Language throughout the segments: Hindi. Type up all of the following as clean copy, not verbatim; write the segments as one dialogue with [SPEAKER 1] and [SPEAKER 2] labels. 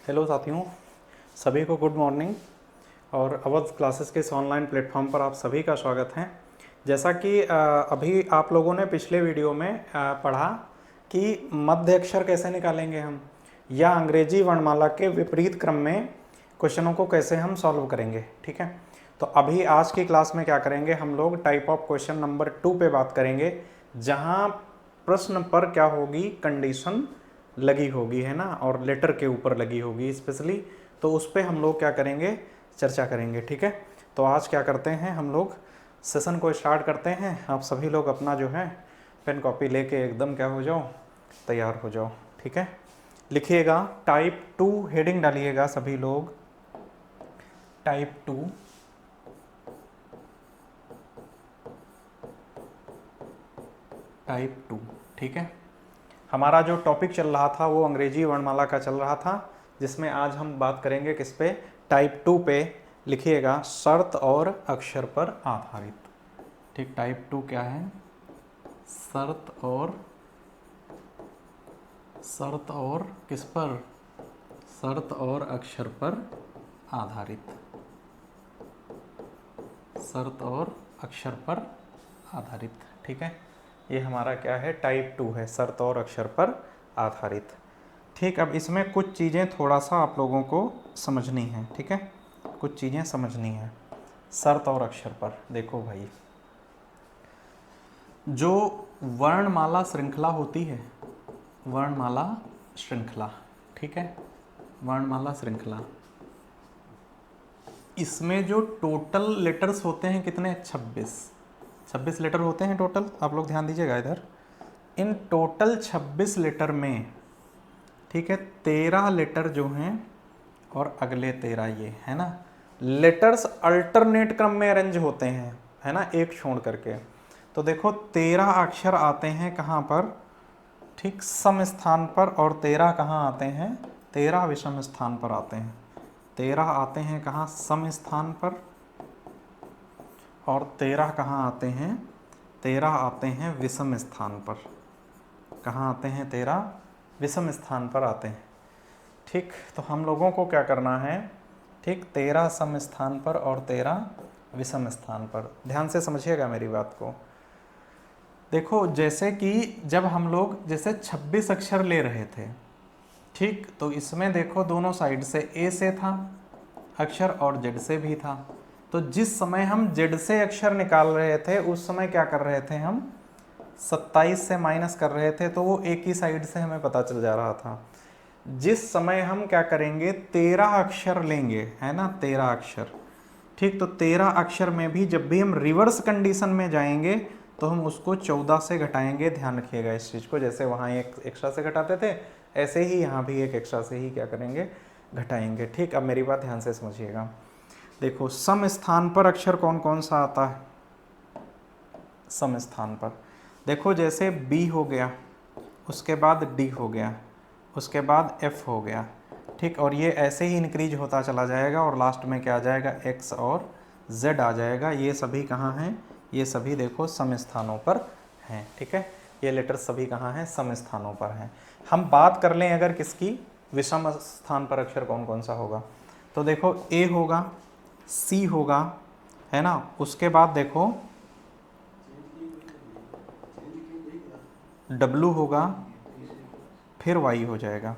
[SPEAKER 1] हेलो साथियों, सभी को गुड मॉर्निंग। और अवध क्लासेस के इस ऑनलाइन प्लेटफॉर्म पर आप सभी का स्वागत है। जैसा कि अभी आप लोगों ने पिछले वीडियो में पढ़ा कि मध्य अक्षर कैसे निकालेंगे हम, या अंग्रेजी वर्णमाला के विपरीत क्रम में क्वेश्चनों को कैसे हम सॉल्व करेंगे। ठीक है, तो अभी आज की क्लास में क्या करेंगे, हम लोग टाइप ऑफ क्वेश्चन नंबर 2 पे बात करेंगे, जहां प्रश्न पर क्या होगी, कंडीशन लगी होगी, है ना, और लेटर के ऊपर लगी होगी स्पेशली। तो उस पर हम लोग क्या करेंगे, चर्चा करेंगे। ठीक है, तो आज क्या करते हैं, हम लोग सेशन को स्टार्ट करते हैं। आप सभी लोग अपना जो है पेन कॉपी लेके एकदम क्या हो जाओ, तैयार हो जाओ। ठीक है, लिखिएगा टाइप 2, हेडिंग डालिएगा सभी लोग, टाइप 2। टाइप 2, ठीक है। हमारा जो टॉपिक चल रहा था वो अंग्रेजी वर्णमाला का चल रहा था, जिसमें आज हम बात करेंगे किस पे, टाइप 2 पे। लिखिएगा शर्त और अक्षर पर आधारित। ठीक, टाइप 2 क्या है, शर्त और किस पर, शर्त और अक्षर पर आधारित। शर्त और अक्षर पर आधारित, ठीक है। ये हमारा क्या है, टाइप 2 है, शर्त और अक्षर पर आधारित। ठीक, अब इसमें कुछ चीज़ें थोड़ा सा आप लोगों को समझनी है। ठीक है, कुछ चीज़ें समझनी है शर्त और अक्षर पर। देखो भाई, जो वर्णमाला श्रृंखला होती है, वर्णमाला श्रृंखला, ठीक है, वर्णमाला श्रृंखला, इसमें जो टोटल लेटर्स होते हैं कितने, 26 लेटर होते हैं टोटल। आप लोग ध्यान दीजिएगा इधर, इन टोटल 26 लेटर में, ठीक है, 13 लेटर जो हैं और अगले 13 ये है ना, लेटर्स अल्टरनेट क्रम में अरेंज होते हैं, है ना, एक छोड़ करके। तो देखो 13 अक्षर आते हैं कहाँ पर, ठीक, सम स्थान पर, और 13 कहाँ आते हैं, 13 विषम स्थान पर आते हैं। 13 आते हैं कहाँ, सम स्थान पर, और 13 कहाँ आते हैं, 13 आते हैं विषम स्थान पर। कहाँ आते हैं, 13 विषम स्थान पर आते हैं। ठीक, तो हम लोगों को क्या करना है, ठीक, 13 सम स्थान पर और 13 विषम स्थान पर। ध्यान से समझिएगा मेरी बात को। देखो जैसे कि जब हम लोग जैसे 26 अक्षर ले रहे थे, ठीक, तो इसमें देखो दोनों साइड से ए से था अक्षर और जेड से भी था। तो जिस समय हम जेड से अक्षर निकाल रहे थे उस समय क्या कर रहे थे, हम 27 से माइनस कर रहे थे, तो वो एक ही साइड से हमें पता चल जा रहा था। जिस समय हम क्या करेंगे, 13 अक्षर लेंगे, है ना, 13 अक्षर, ठीक, तो 13 अक्षर में भी जब भी हम रिवर्स कंडीशन में जाएंगे तो हम उसको 14 से घटाएंगे। ध्यान रखिएगा इस चीज़ को, जैसे वहाँ एक एक्स्ट्रा से घटाते थे ऐसे ही यहाँ भी एक एक्स्ट्रा से ही क्या करेंगे, घटाएंगे। ठीक, अब मेरी बात ध्यान से समझिएगा। देखो सम स्थान पर अक्षर कौन कौन सा आता है, सम स्थान पर देखो जैसे बी हो गया, उसके बाद डी हो गया, उसके बाद एफ हो गया, ठीक, और ये ऐसे ही इंक्रीज होता चला जाएगा और लास्ट में क्या आ जाएगा, एक्स और जेड आ जाएगा। ये सभी कहाँ हैं, ये सभी देखो सम स्थानों पर हैं। ठीक है, ये लेटर सभी कहाँ हैं, सम स्थानों पर हैं। हम बात कर लें अगर किसकी, विषम स्थान पर अक्षर कौन कौन सा होगा, तो देखो ए होगा, सी होगा, है ना, उसके बाद देखो डब्लू होगा, फिर वाई हो जाएगा।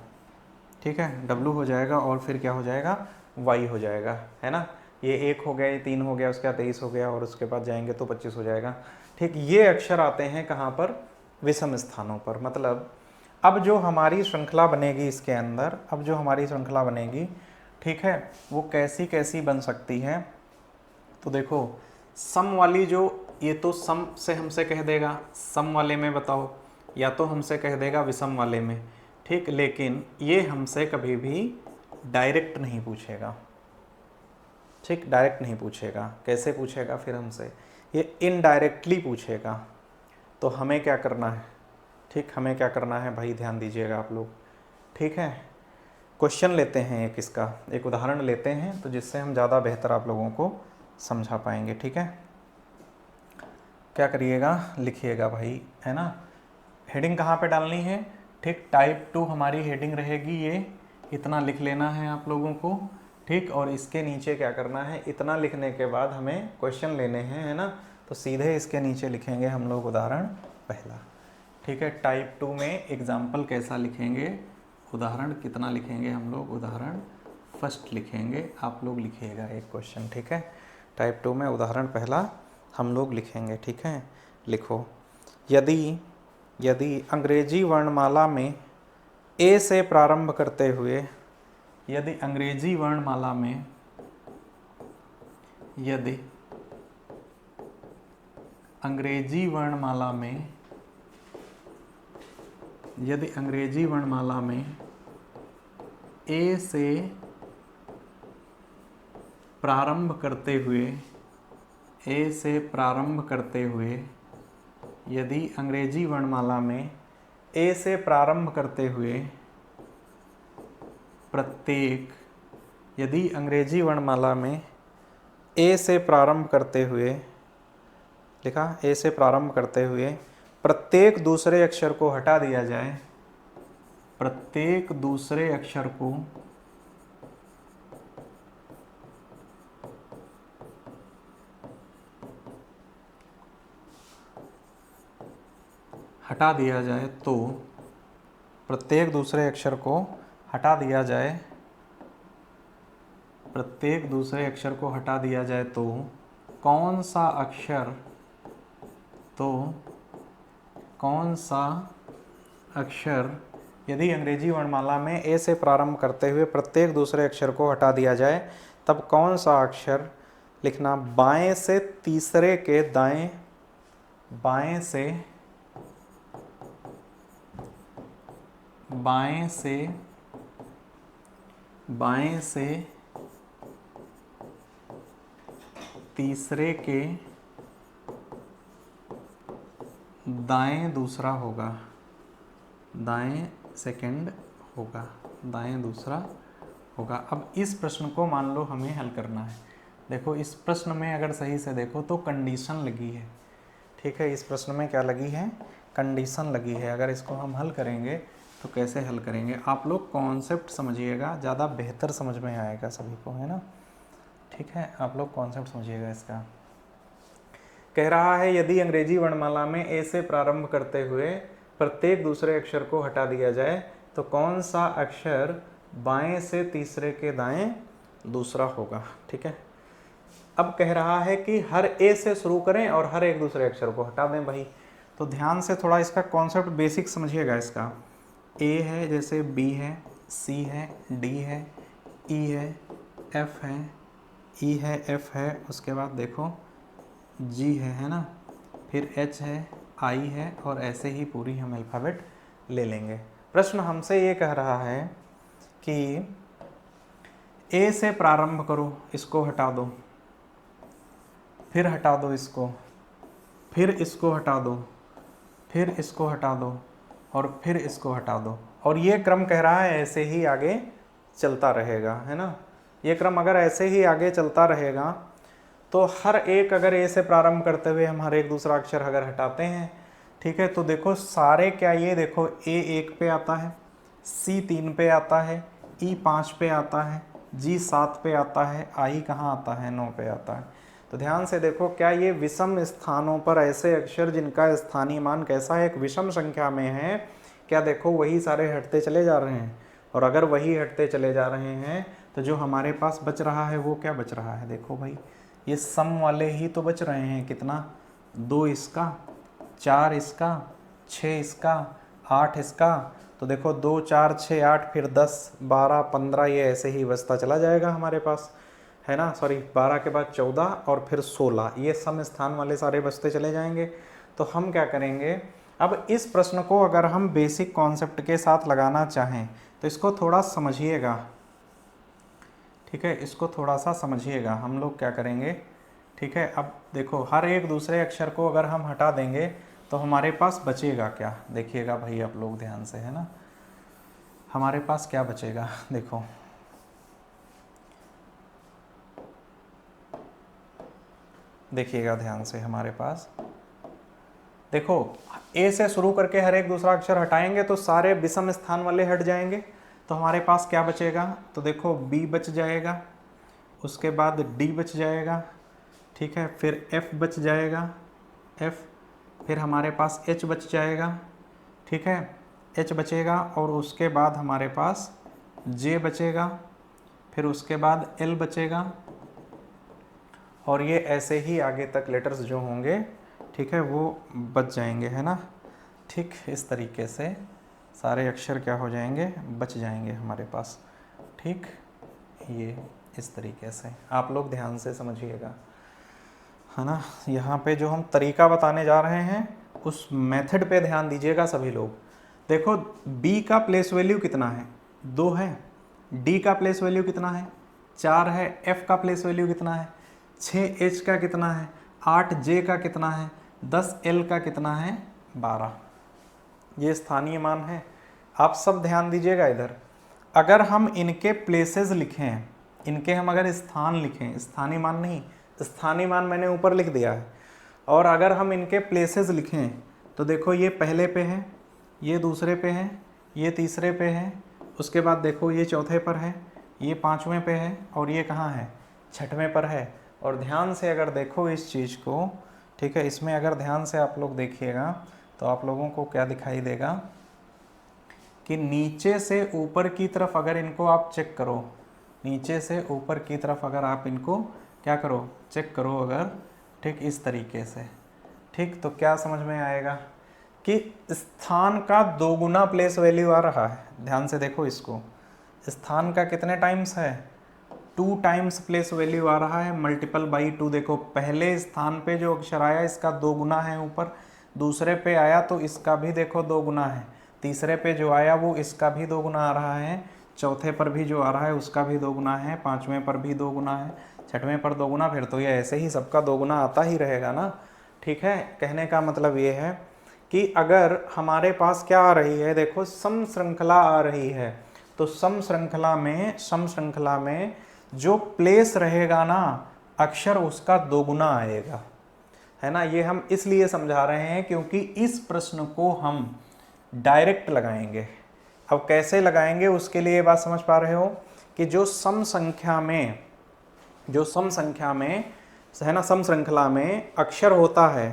[SPEAKER 1] ठीक है, डब्लू हो जाएगा और फिर क्या हो जाएगा, वाई हो जाएगा, है ना। ये 1 हो गया, ये 3 हो गया, उसके बाद 23 हो गया, और उसके बाद जाएंगे तो 25 हो जाएगा। ठीक, ये अक्षर आते हैं कहाँ पर, विषम स्थानों पर। मतलब अब जो हमारी श्रृंखला बनेगी इसके अंदर, अब जो हमारी श्रृंखला बनेगी, ठीक है, वो कैसी कैसी बन सकती है। तो देखो सम वाली जो, ये तो सम से हमसे कह देगा सम वाले में बताओ, या तो हमसे कह देगा विषम वाले में। ठीक, लेकिन ये हमसे कभी भी डायरेक्ट नहीं पूछेगा। ठीक, डायरेक्ट नहीं पूछेगा, कैसे पूछेगा फिर हमसे, ये इनडायरेक्टली पूछेगा। तो हमें क्या करना है, ठीक, हमें क्या करना है भाई, ध्यान दीजिएगा आप लोग। ठीक है, क्वेश्चन लेते हैं एक, इसका एक उदाहरण लेते हैं, तो जिससे हम ज़्यादा बेहतर आप लोगों को समझा पाएंगे। ठीक है, क्या करिएगा, लिखिएगा भाई, है ना। हेडिंग कहाँ पे डालनी है, ठीक, टाइप 2 हमारी हेडिंग रहेगी ये इतना लिख लेना है आप लोगों को, ठीक। और इसके नीचे क्या करना है, इतना लिखने के बाद हमें क्वेश्चन लेने हैं, है ना। तो सीधे इसके नीचे लिखेंगे हम लोग उदाहरण पहला, ठीक है। टाइप 2 में एग्जाम्पल कैसा लिखेंगे, उदाहरण कितना लिखेंगे हम लोग, उदाहरण फर्स्ट लिखेंगे, आप लोग लिखिएगा एक क्वेश्चन, ठीक है। टाइप 2 में उदाहरण पहला हम लोग लिखेंगे, ठीक है। लिखो, यदि अंग्रेजी वर्णमाला में ए से प्रारंभ करते हुए, यदि अंग्रेजी वर्णमाला में, यदि अंग्रेजी वर्णमाला में, यदि अंग्रेजी वर्णमाला में ए से प्रारंभ करते हुए, ए से प्रारंभ करते हुए, यदि अंग्रेजी वर्णमाला में ए से प्रारंभ करते हुए प्रत्येक, यदि अंग्रेजी वर्णमाला में ए से प्रारंभ करते हुए, लिखा, ए से प्रारंभ करते हुए प्रत्येक दूसरे अक्षर को हटा दिया जाए, प्रत्येक दूसरे अक्षर को हटा दिया जाए तो, प्रत्येक दूसरे अक्षर को हटा दिया जाए, प्रत्येक दूसरे अक्षर को हटा दिया जाए तो कौन सा अक्षर, तो कौन सा अक्षर, यदि अंग्रेजी वर्णमाला में ए से प्रारंभ करते हुए प्रत्येक दूसरे अक्षर को हटा दिया जाए तब कौन सा अक्षर, लिखना, बाएं से तीसरे के दाएं, बाएं से, बाएं से, बाएं से तीसरे के दाएं दूसरा होगा, दाएं सेकंड होगा, दाएं दूसरा होगा। अब इस प्रश्न को मान लो हमें हल करना है। देखो इस प्रश्न में अगर सही से देखो तो कंडीशन लगी है, ठीक है। इस प्रश्न में क्या लगी है, कंडीशन लगी है। अगर इसको हम हल करेंगे तो कैसे हल करेंगे, आप लोग कॉन्सेप्ट समझिएगा, ज़्यादा बेहतर समझ में आएगा सभी को, है ना, ठीक है। आप लोग कॉन्सेप्ट समझिएगा इसका। कह रहा है यदि अंग्रेजी वर्णमाला में ए से प्रारंभ करते हुए प्रत्येक दूसरे अक्षर को हटा दिया जाए तो कौन सा अक्षर बाएं से तीसरे के दाएं दूसरा होगा, ठीक है। अब कह रहा है कि हर ए से शुरू करें और हर एक दूसरे अक्षर को हटा दें भाई। तो ध्यान से थोड़ा इसका कॉन्सेप्ट बेसिक समझिएगा। इसका ए है, जैसे बी है, सी है, डी है, ई है, एफ है, ई है, एफ है, उसके बाद देखो जी है ना, फिर एच है, आई है, और ऐसे ही पूरी हम अल्फ़ाबेट ले लेंगे। प्रश्न हमसे ये कह रहा है कि ए से प्रारंभ करो, इसको हटा दो, फिर हटा दो इसको, फिर इसको हटा दो, फिर इसको हटा दो, और फिर इसको हटा दो। और ये क्रम कह रहा है ऐसे ही आगे चलता रहेगा, है ना। ये क्रम अगर ऐसे ही आगे चलता रहेगा तो हर एक, अगर ए से प्रारंभ करते हुए हम हर एक दूसरा अक्षर अगर हटाते हैं, ठीक है, तो देखो सारे क्या, ये देखो ए 1 पे आता है, सी 3 पे आता है, ई 5 पे आता है, जी 7 पे आता है, आई कहाँ आता है, 9 पे आता है। तो ध्यान से देखो, क्या ये विषम स्थानों पर ऐसे अक्षर जिनका स्थानीय मान कैसा है, एक विषम संख्या में है, क्या देखो वही सारे हटते चले जा रहे हैं। और अगर वही हटते चले जा रहे हैं तो जो हमारे पास बच रहा है वो क्या बच रहा है, देखो भाई ये सम वाले ही तो बच रहे हैं। कितना, 2 इसका, 4 इसका, 6 इसका, 8 इसका। तो देखो 2 4 6 8, फिर 10 12 15, ये ऐसे ही बचता चला जाएगा हमारे पास, है ना। सॉरी, 12 के बाद 14 और फिर 16, ये सम स्थान वाले सारे बचते चले जाएंगे। तो हम क्या करेंगे, अब इस प्रश्न को अगर हम बेसिक कॉन्सेप्ट के साथ लगाना चाहें तो इसको थोड़ा समझिएगा, ठीक है, इसको थोड़ा सा समझिएगा। हम लोग क्या करेंगे, ठीक है। अब देखो हर एक दूसरे अक्षर को अगर हम हटा देंगे तो हमारे पास बचेगा क्या, देखिएगा भाई आप लोग ध्यान से, है ना। हमारे पास क्या बचेगा, देखो देखिएगा ध्यान से, हमारे पास देखो ए से शुरू करके हर एक दूसरा अक्षर हटाएंगे तो सारे विषम स्थान वाले हट जाएंगे, तो हमारे पास क्या बचेगा, तो देखो बी बच जाएगा, उसके बाद डी बच जाएगा, ठीक है, फिर एफ बच जाएगा, एफ, फिर हमारे पास एच बच जाएगा, ठीक है, एच बचेगा, और उसके बाद हमारे पास जे बचेगा, फिर उसके बाद एल बचेगा, और ये ऐसे ही आगे तक लेटर्स जो होंगे, ठीक है, वो बच जाएंगे, है ना। ठीक इस तरीके से सारे अक्षर क्या हो जाएंगे, बच जाएंगे हमारे पास। ठीक, ये इस तरीके से आप लोग ध्यान से समझिएगा, है ना। यहाँ पे जो हम तरीका बताने जा रहे हैं उस मेथड पे ध्यान दीजिएगा सभी लोग। देखो b का प्लेस वैल्यू कितना है, 2 है, d का प्लेस वैल्यू कितना है, 4 है, f का प्लेस वैल्यू कितना है, 6h का कितना है, 8j का कितना है, 10l का कितना है, 12। ये स्थानीय मान है। आप सब ध्यान दीजिएगा इधर। अगर हम इनके प्लेसेस लिखें, इनके हम अगर स्थान लिखें, स्थानीय मान नहीं, स्थानीय मान मैंने ऊपर लिख दिया है, और अगर हम इनके प्लेसेस लिखें तो देखो ये पहले पे है, ये दूसरे पे है, ये तीसरे पे है, उसके बाद देखो ये चौथे पर है, ये पाँचवें पे है, और ये कहाँ है, छठवें पर है। और ध्यान से अगर देखो इस चीज़ को, ठीक है, इसमें अगर ध्यान से आप लोग देखिएगा तो आप लोगों को क्या दिखाई देगा कि नीचे से ऊपर की तरफ अगर इनको आप चेक करो, नीचे से ऊपर की तरफ अगर आप इनको क्या करो, चेक करो अगर, ठीक इस तरीके से, ठीक, तो क्या समझ में आएगा कि स्थान का 2 गुना प्लेस वैल्यू आ रहा है। ध्यान से देखो इसको, स्थान का कितने टाइम्स है, 2 टाइम्स प्लेस वैल्यू आ रहा है, मल्टीपल बाई 2। देखो पहले स्थान पे जो अक्षर आया इसका 2 गुना है ऊपर, दूसरे पे आया तो इसका भी देखो 2 गुना है, तीसरे पे जो आया वो इसका भी 2 गुना आ रहा है, चौथे पर भी जो आ रहा है उसका भी 2 गुना है, पाँचवें पर भी 2 गुना है, छठवें पर 2 गुना, फिर तो ये ऐसे ही सबका 2 गुना आता ही रहेगा ना। ठीक है, कहने का मतलब ये है कि अगर हमारे पास क्या आ रही है, देखो सम श्रृंखला आ रही है, तो सम श्रृंखला में जो प्लेस रहेगा ना अक्षर उसका 2 गुना आएगा, है ना। ये हम इसलिए समझा रहे हैं क्योंकि इस प्रश्न को हम डायरेक्ट लगाएंगे। अब कैसे लगाएंगे उसके लिए ये बात समझ पा रहे हो कि जो सम संख्या में है ना, सम श्रृंखला में अक्षर होता है,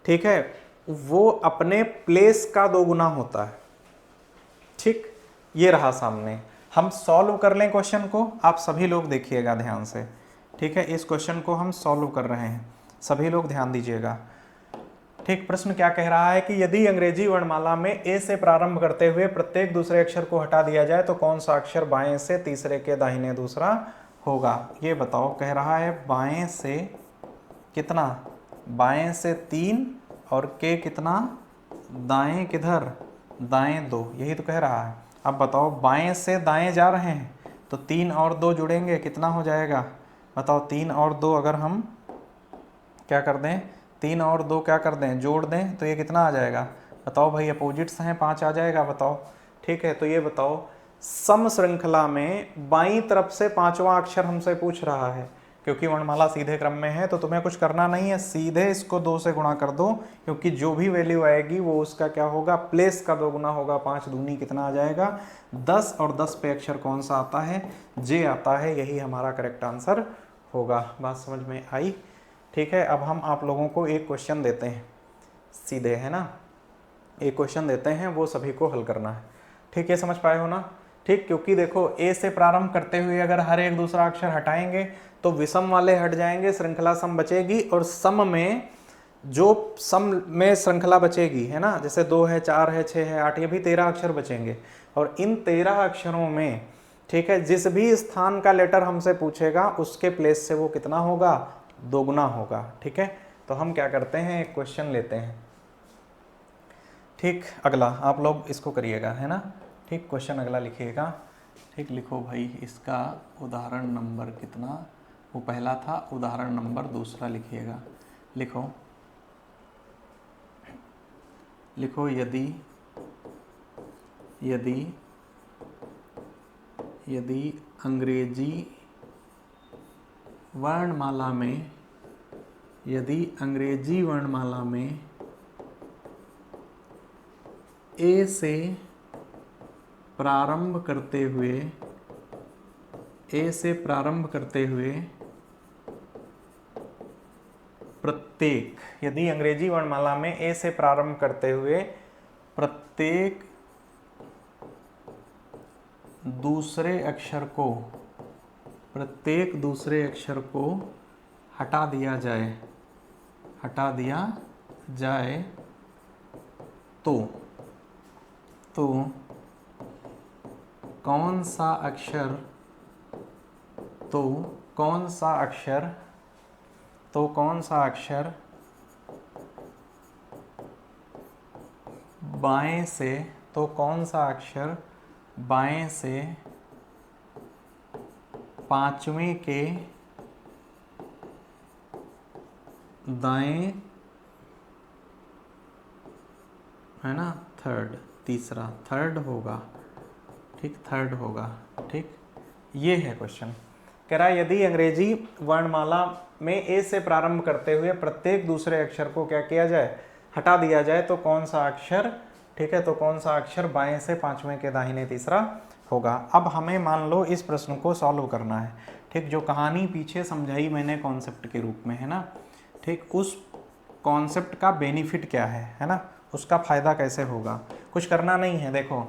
[SPEAKER 1] ठीक है, वो अपने प्लेस का 2 गुना होता है। ठीक, ये रहा सामने। हम सॉल्व कर लें क्वेश्चन को, आप सभी लोग देखिएगा ध्यान से, ठीक है, इस क्वेश्चन को हम सॉल्व कर रहे हैं, सभी लोग ध्यान दीजिएगा। ठीक, प्रश्न क्या कह रहा है कि यदि अंग्रेजी वर्णमाला में ए से प्रारंभ करते हुए प्रत्येक दूसरे अक्षर को हटा दिया जाए तो कौन सा अक्षर बाएं से तीसरे के दाहिने दूसरा होगा, ये बताओ। कह रहा है बाएं से कितना, बाएं से 3 और के कितना, दाएं किधर, दाएं 2, यही तो कह रहा है। अब बताओ बाएं से दाएं जा रहे हैं तो 3 और 2 जुड़ेंगे, कितना हो जाएगा बताओ। 3 और 2 अगर हम क्या कर दें, 3 और 2 क्या कर दें, जोड़ दें, तो ये कितना आ जाएगा बताओ भाई, अपोजिट्स हैं, 5 आ जाएगा बताओ। ठीक है, तो ये बताओ सम श्रृंखला में बाईं तरफ से 5वां अक्षर हमसे पूछ रहा है, क्योंकि वर्णमाला सीधे क्रम में है तो तुम्हें कुछ करना नहीं है, सीधे इसको 2 से गुणा कर दो, क्योंकि जो भी वैल्यू आएगी वो उसका क्या होगा, प्लेस का 2 गुना होगा। 5 दूनी कितना आ जाएगा 10, और 10 पे अक्षर कौन सा आता है, जे आता है, यही हमारा करेक्ट आंसर होगा। बात समझ में आई। ठीक है, अब हम आप लोगों को एक क्वेश्चन देते हैं सीधे, है ना, एक क्वेश्चन देते हैं, वो सभी को हल करना है। ठीक है, समझ पाए हो ना। ठीक, क्योंकि देखो ए से प्रारंभ करते हुए अगर हर एक दूसरा अक्षर हटाएंगे तो विषम वाले हट जाएंगे, श्रृंखला सम बचेगी, और सम में जो सम में श्रृंखला बचेगी, है ना, जैसे 2 है, 4 है, 6 है, 8, ये भी 13 अक्षर बचेंगे, और इन 13 अक्षरों में, ठीक है, जिस भी स्थान का लेटर हमसे पूछेगा उसके प्लेस से वो कितना होगा, 2 गुना होगा। ठीक है, तो हम क्या करते हैं, एक क्वेश्चन लेते हैं। ठीक, अगला आप लोग इसको करिएगा, है ना। ठीक, क्वेश्चन अगला लिखिएगा। ठीक, लिखो भाई, इसका उदाहरण नंबर कितना, वो पहला था, उदाहरण नंबर दूसरा लिखिएगा। लिखो लिखो यदि यदि यदि अंग्रेजी वर्णमाला में, यदि अंग्रेजी वर्णमाला में ए से प्रारंभ करते हुए, ए से प्रारंभ करते हुए प्रत्येक, यदि अंग्रेजी वर्णमाला में ए से प्रारंभ करते हुए प्रत्येक दूसरे अक्षर को हटा दिया जाए तो कौन सा अक्षर बाएं से पांचवें के दाएं, है ना, तीसरा थर्ड होगा, ठीक, थर्ड होगा, ठीक। ये है क्वेश्चन। कह रहा है यदि अंग्रेजी वर्णमाला में ए से प्रारंभ करते हुए प्रत्येक दूसरे अक्षर को क्या किया जाए, हटा दिया जाए तो कौन सा अक्षर, ठीक है, तो कौन सा अक्षर बाएं से पांचवें के दाहिने तीसरा होगा। अब हमें मान लो इस प्रश्न को सॉल्व करना है, ठीक, जो कहानी पीछे समझाई मैंने कॉन्सेप्ट के रूप में, है ना, ठीक, उस कॉन्सेप्ट का बेनिफिट क्या है ना, उसका फायदा कैसे होगा। कुछ करना नहीं है, देखो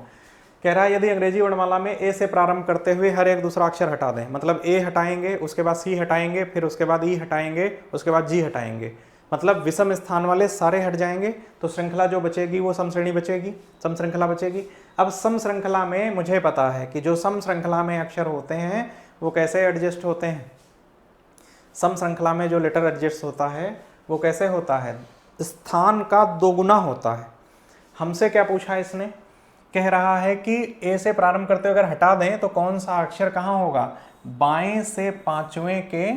[SPEAKER 1] कह रहा है यदि अंग्रेजी वर्णमाला में ए से प्रारंभ करते हुए हर एक दूसरा अक्षर हटा दें, मतलब ए हटाएंगे, उसके बाद सी हटाएंगे, फिर उसके बाद ई हटाएंगे, उसके बाद जी हटाएंगे, मतलब विषम स्थान वाले सारे हट जाएंगे, तो श्रृंखला जो बचेगी वो सम श्रेणी बचेगी, सम श्रृंखला बचेगी। अब सम श्रृंखला में मुझे पता है कि जो सम श्रृंखला में अक्षर होते हैं वो कैसे एडजस्ट होते हैं। सम श्रृंखला में जो लेटर एडजस्ट होता है वो कैसे होता है, स्थान का दोगुना होता है। हमसे क्या पूछा है इसने, कह रहा है कि ए से प्रारंभ करते हुए अगर हटा दें तो कौन सा अक्षर कहाँ होगा, बाएं से पांचवें के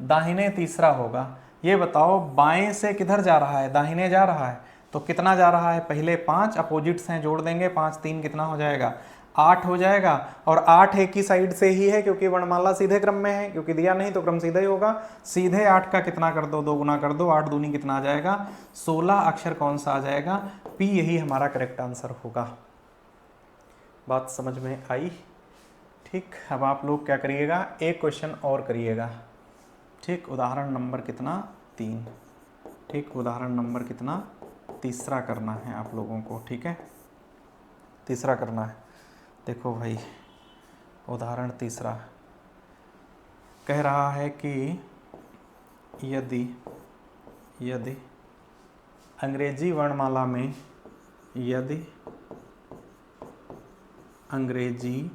[SPEAKER 1] दाहिने तीसरा होगा। ये बताओ बाएं से किधर जा रहा है, दाहिने जा रहा है, तो कितना जा रहा है, पहले 5 अपोजिट्स हैं, जोड़ देंगे, 5 3 कितना हो जाएगा, 8 हो जाएगा। और 8 एक ही साइड से ही है क्योंकि वर्णमाला सीधे क्रम में है, क्योंकि दिया नहीं तो क्रम सीधा ही होगा। सीधे 8 का कितना कर दो, 2 गुना कर दो, 8 दूनी कितना आ जाएगा, 16 अक्षर कौन सा आ जाएगा, पी, यही हमारा करेक्ट आंसर होगा। बात समझ में आई, ठीक। अब आप लोग क्या करिएगा, एक क्वेश्चन और करिएगा, ठीक, उदाहरण नंबर कितना 3, ठीक, उदाहरण नंबर कितना तीसरा करना है आप लोगों को, ठीक है, तीसरा करना है। देखो भाई उदाहरण तीसरा कह रहा है कि यदि अंग्रेजी वर्णमाला में, यदि अंग्रेजी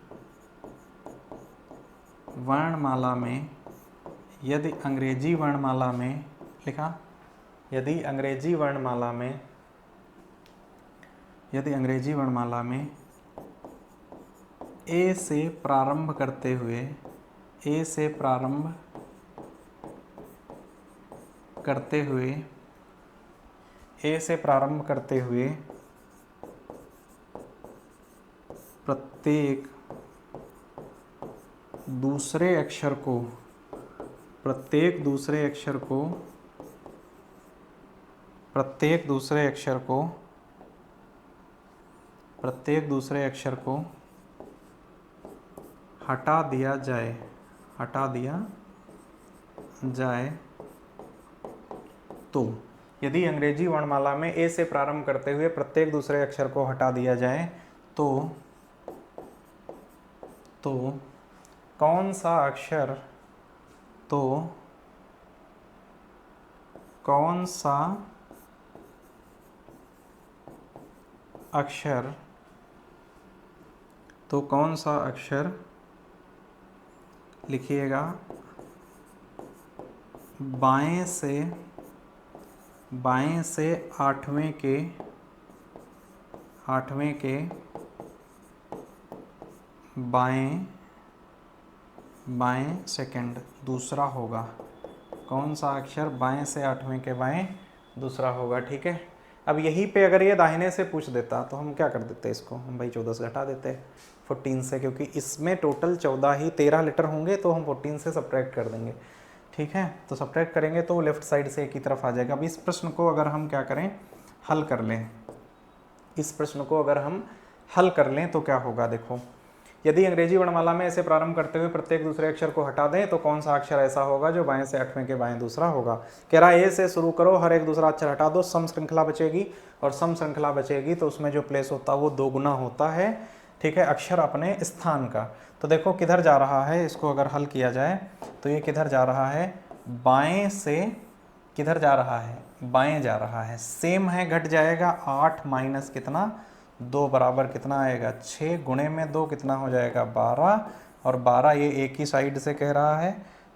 [SPEAKER 1] वर्णमाला में लिखा, यदि अंग्रेजी वर्णमाला में ए से प्रारंभ करते हुए प्रत्येक दूसरे अक्षर को हटा दिया जाए तो, यदि अंग्रेजी वर्णमाला में ए से प्रारंभ करते हुए प्रत्येक दूसरे अक्षर को हटा दिया जाए तो कौन सा अक्षर लिखिएगा बाएं से आठवें के बाएं सेकंड दूसरा होगा। कौन सा अक्षर बाएं से आठवें के बाएं दूसरा होगा, ठीक है। अब यहीं पे अगर ये दाहिने से पूछ देता तो हम क्या कर देते, इसको हम भाई 14 से घटा देते 14 से, क्योंकि इसमें टोटल 13 लेटर होंगे तो हम 14 से सब्ट्रैक्ट कर देंगे, ठीक है। तो सब्ट्रैक्ट करेंगे तो लेफ्ट साइड से एक ही तरफ आ जाएगा। अब इस प्रश्न को अगर हम क्या करें, हल कर लें, इस प्रश्न को अगर हम हल कर लें तो क्या होगा। देखो, यदि अंग्रेजी वर्णमाला में ऐसे प्रारंभ करते हुए प्रत्येक दूसरे अक्षर को हटा दें तो कौन सा अक्षर ऐसा होगा जो बाएं से 8वें के बाएं दूसरा होगा। कह रहा है ए से शुरू करो, हर एक दूसरा अक्षर हटा दो, सम श्रृंखला बचेगी, और सम श्रृंखला बचेगी तो उसमें जो प्लेस होता है वो 2 गुना होता है, ठीक है, अक्षर अपने स्थान का। तो देखो किधर जा रहा है, इसको अगर हल किया जाए तो ये किधर जा रहा है, बाएं से किधर जा रहा है, बाएं जा रहा है। सेम है, घट जाएगा, 8 माइनस कितना 2 बराबर कितना आएगा 6, गुणे में 2 कितना हो जाएगा 12, और 12 ये एक ही साइड से कह रहा है,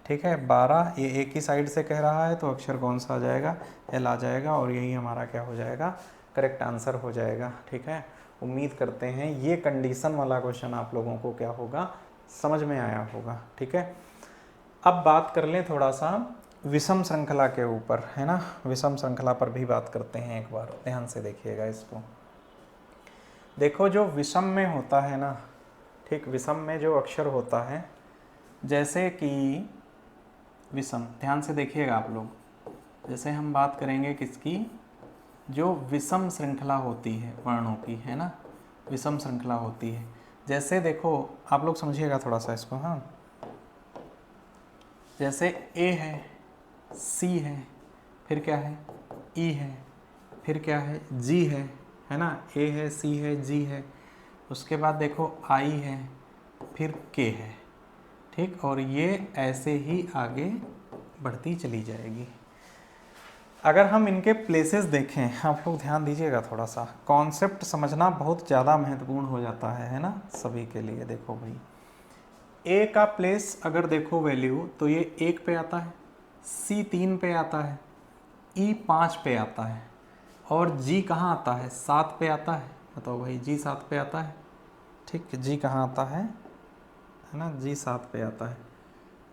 [SPEAKER 1] ठीक है, 12 ये एक ही साइड से कह रहा है, तो अक्षर कौन सा आ जाएगा, एल आ जाएगा, और यही हमारा क्या हो जाएगा, करेक्ट आंसर हो जाएगा। ठीक है, उम्मीद करते हैं ये कंडीशन वाला क्वेश्चन आप लोगों को क्या होगा, समझ में आया होगा। ठीक है, अब बात कर लें थोड़ा सा विषम श्रृंखला के ऊपर, है ना, विषम श्रृंखला पर भी बात करते हैं एक बार, ध्यान से देखिएगा इसको। देखो जो विषम में होता है ना, ठीक, विषम में जो अक्षर होता है, जैसे कि विषम, ध्यान से देखिएगा आप लोग, जैसे हम बात करेंगे किसकी, जो विषम श्रृंखला होती है वर्णों की, है ना, विषम श्रृंखला होती है। जैसे देखो आप लोग समझिएगा थोड़ा सा इसको, हाँ, जैसे ए है, सी है, फिर क्या है, ई है, फिर क्या है, जी है ना, ए है, सी है, जी है, उसके बाद देखो आई है, फिर के है, ठीक, और ये ऐसे ही आगे बढ़ती चली जाएगी। अगर हम इनके प्लेसेस देखें, आप लोग ध्यान दीजिएगा थोड़ा सा, कॉन्सेप्ट समझना बहुत ज़्यादा महत्वपूर्ण हो जाता है ना, सभी के लिए। देखो भाई, ए का प्लेस अगर देखो वैल्यू, तो ये 1 पे आता है, सी 3 पे आता है, ई 5 पे आता है, और जी कहाँ आता है, 7 पे आता है। बताओ भाई, जी 7 पे आता है, ठीक, जी कहाँ आता है ना, जी 7 पे आता है,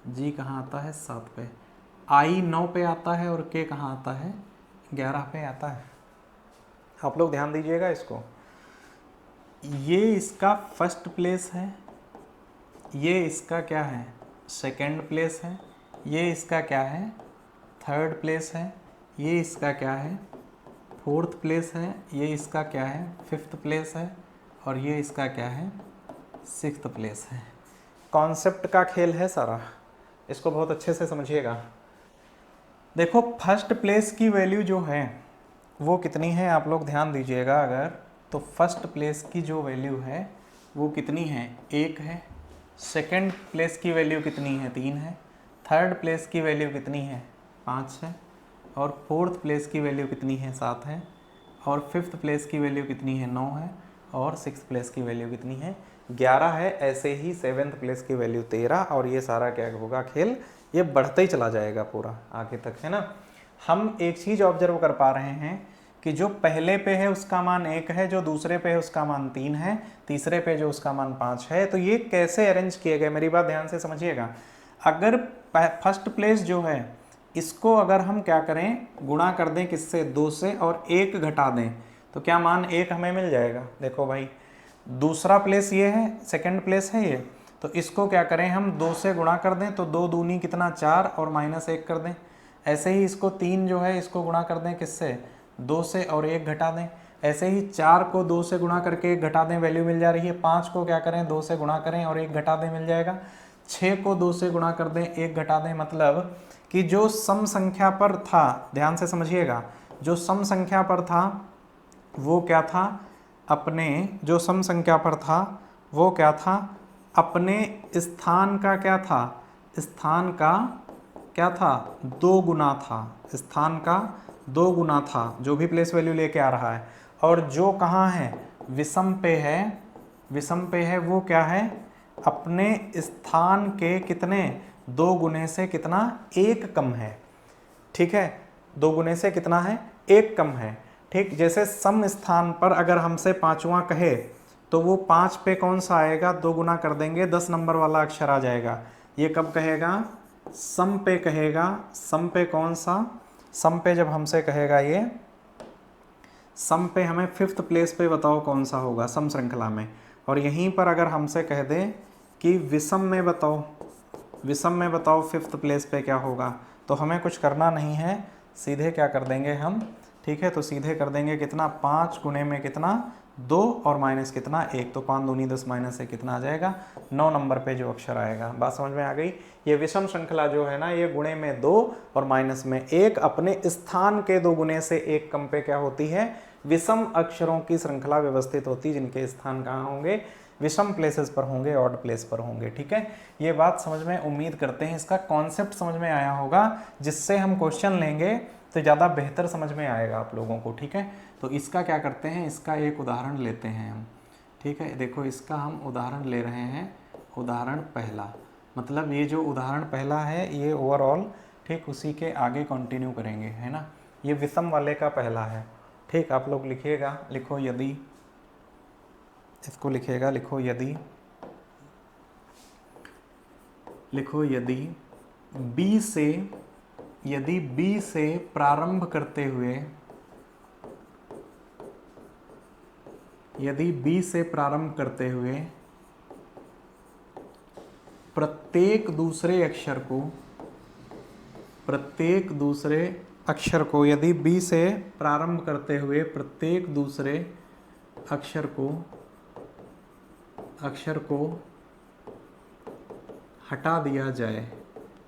[SPEAKER 1] जी कहाँ आता है, 7 पे। आई 9 पे आता है, और के कहाँ आता है, 11 पे आता है। आप लोग ध्यान दीजिएगा इसको, ये इसका फर्स्ट प्लेस है, ये इसका क्या है, सेकंड प्लेस है, ये इसका क्या है, थर्ड प्लेस है, ये इसका क्या है, फोर्थ प्लेस है, ये इसका क्या है, फिफ्थ प्लेस है, और ये इसका क्या है, सिक्स्थ प्लेस है। कॉन्सेप्ट का खेल है सारा, इसको बहुत अच्छे से समझिएगा। देखो फर्स्ट प्लेस की वैल्यू जो है वो कितनी है, आप लोग ध्यान दीजिएगा अगर, तो फर्स्ट प्लेस की जो वैल्यू है वो कितनी है, 1 है। सेकंड प्लेस की वैल्यू कितनी है, 3 है। थर्ड प्लेस की वैल्यू कितनी है, 5 है। और फोर्थ प्लेस की वैल्यू कितनी है, 7 है। और फिफ्थ प्लेस की वैल्यू कितनी है, 9 है। और सिक्स्थ प्लेस की वैल्यू कितनी है, 11 है। ऐसे ही सेवेंथ प्लेस की वैल्यू 13, और ये सारा क्या होगा खेल, ये बढ़ते ही चला जाएगा पूरा आगे तक, है ना। हम एक चीज़ ऑब्जर्व कर पा रहे हैं कि जो पहले पे है उसका मान 1 है, जो दूसरे पे है उसका मान 3 है, तीसरे पे जो उसका मान 5 है। तो ये कैसे अरेंज किए गए, मेरी बात ध्यान से समझिएगा। अगर फर्स्ट प्लेस जो है इसको अगर हम क्या करें, गुणा कर दें किससे, 2 से, और 1 घटा दें, तो क्या मान 1 हमें मिल जाएगा। देखो भाई, दूसरा प्लेस ये है, सेकंड प्लेस है ये, तो इसको क्या करें हम, 2 से गुणा कर दें, तो 2 दूनी कितना 4, और -1 कर दें। ऐसे ही इसको 3 जो है इसको गुणा कर दें किससे, 2 से, और 1 घटा दें। ऐसे ही 4 को 2 से गुणा करके 1 घटा दें, वैल्यू मिल जा रही है। 5 को क्या करें, 2 से गुणा करें और 1 घटा दें, मिल जाएगा। 6 को 2 से गुणा कर दें, 1 घटा दें, मतलब कि जो सम संख्या पर था, ध्यान से समझिएगा, जो सम संख्या पर था वो क्या था, अपने जो सम संख्या पर था वो क्या था, अपने स्थान का क्या था, स्थान का क्या था, 2 गुना था, स्थान का 2 गुना था, जो भी प्लेस वैल्यू लेके आ रहा है। और जो कहाँ है, विषम पे है, विषम पे है, वो क्या है, अपने स्थान के कितने, 2 गुने से कितना, 1 कम है। ठीक है, 2 गुने से कितना है, 1 कम है। ठीक, जैसे सम स्थान पर अगर हमसे 5वां कहे तो वो 5 पे कौन सा आएगा, 2 गुना कर देंगे, 10 नंबर वाला अक्षर आ जाएगा। ये कब कहेगा, सम पे कहेगा। सम पे कौन सा, सम पे जब हमसे कहेगा, ये सम पे हमें फिफ्थ प्लेस पे बताओ कौन सा होगा सम श्रृंखला में। और यहीं पर अगर हमसे कह दे कि विषम में बताओ, विषम में बताओ फिफ्थ प्लेस पे क्या होगा, तो हमें कुछ करना नहीं है, सीधे क्या कर देंगे हम, ठीक है, तो सीधे कर देंगे कितना, 5 गुणे में कितना, 2 और माइनस कितना 1, तो 5 दूनी 10 माइनस से कितना आ जाएगा 9 नंबर पे जो अक्षर आएगा। बात समझ में आ गई। ये विषम श्रृंखला जो है ना, ये गुणे में 2 और माइनस में 1 अपने स्थान के 2 गुने से 1 कम पे क्या होती है, विषम अक्षरों की श्रृंखला व्यवस्थित होती, जिनके स्थान कहाँ होंगे, विषम प्लेसेस पर होंगे, ऑड प्लेस पर होंगे। ठीक है, ये बात समझ में, उम्मीद करते हैं इसका कॉन्सेप्ट समझ में आया होगा, जिससे हम क्वेश्चन लेंगे तो ज़्यादा बेहतर समझ में आएगा आप लोगों को। ठीक है, तो इसका क्या करते हैं, इसका एक उदाहरण लेते हैं हम। ठीक है, देखो इसका हम उदाहरण ले रहे हैं, उदाहरण पहला, मतलब ये जो उदाहरण पहला है ये ओवरऑल, ठीक, उसी के आगे कंटिन्यू करेंगे, है ना। ये विषम वाले का पहला है। ठीक, आप लोग लिखिएगा, लिखो यदि, इसको लिखिएगा, लिखो यदि, लिखो यदि b से, यदि b से प्रारंभ करते हुए, यदि b से प्रारंभ करते हुए प्रत्येक दूसरे अक्षर को, प्रत्येक दूसरे अक्षर को, यदि b से प्रारंभ करते हुए प्रत्येक दूसरे अक्षर को, अक्षर को हटा दिया जाए,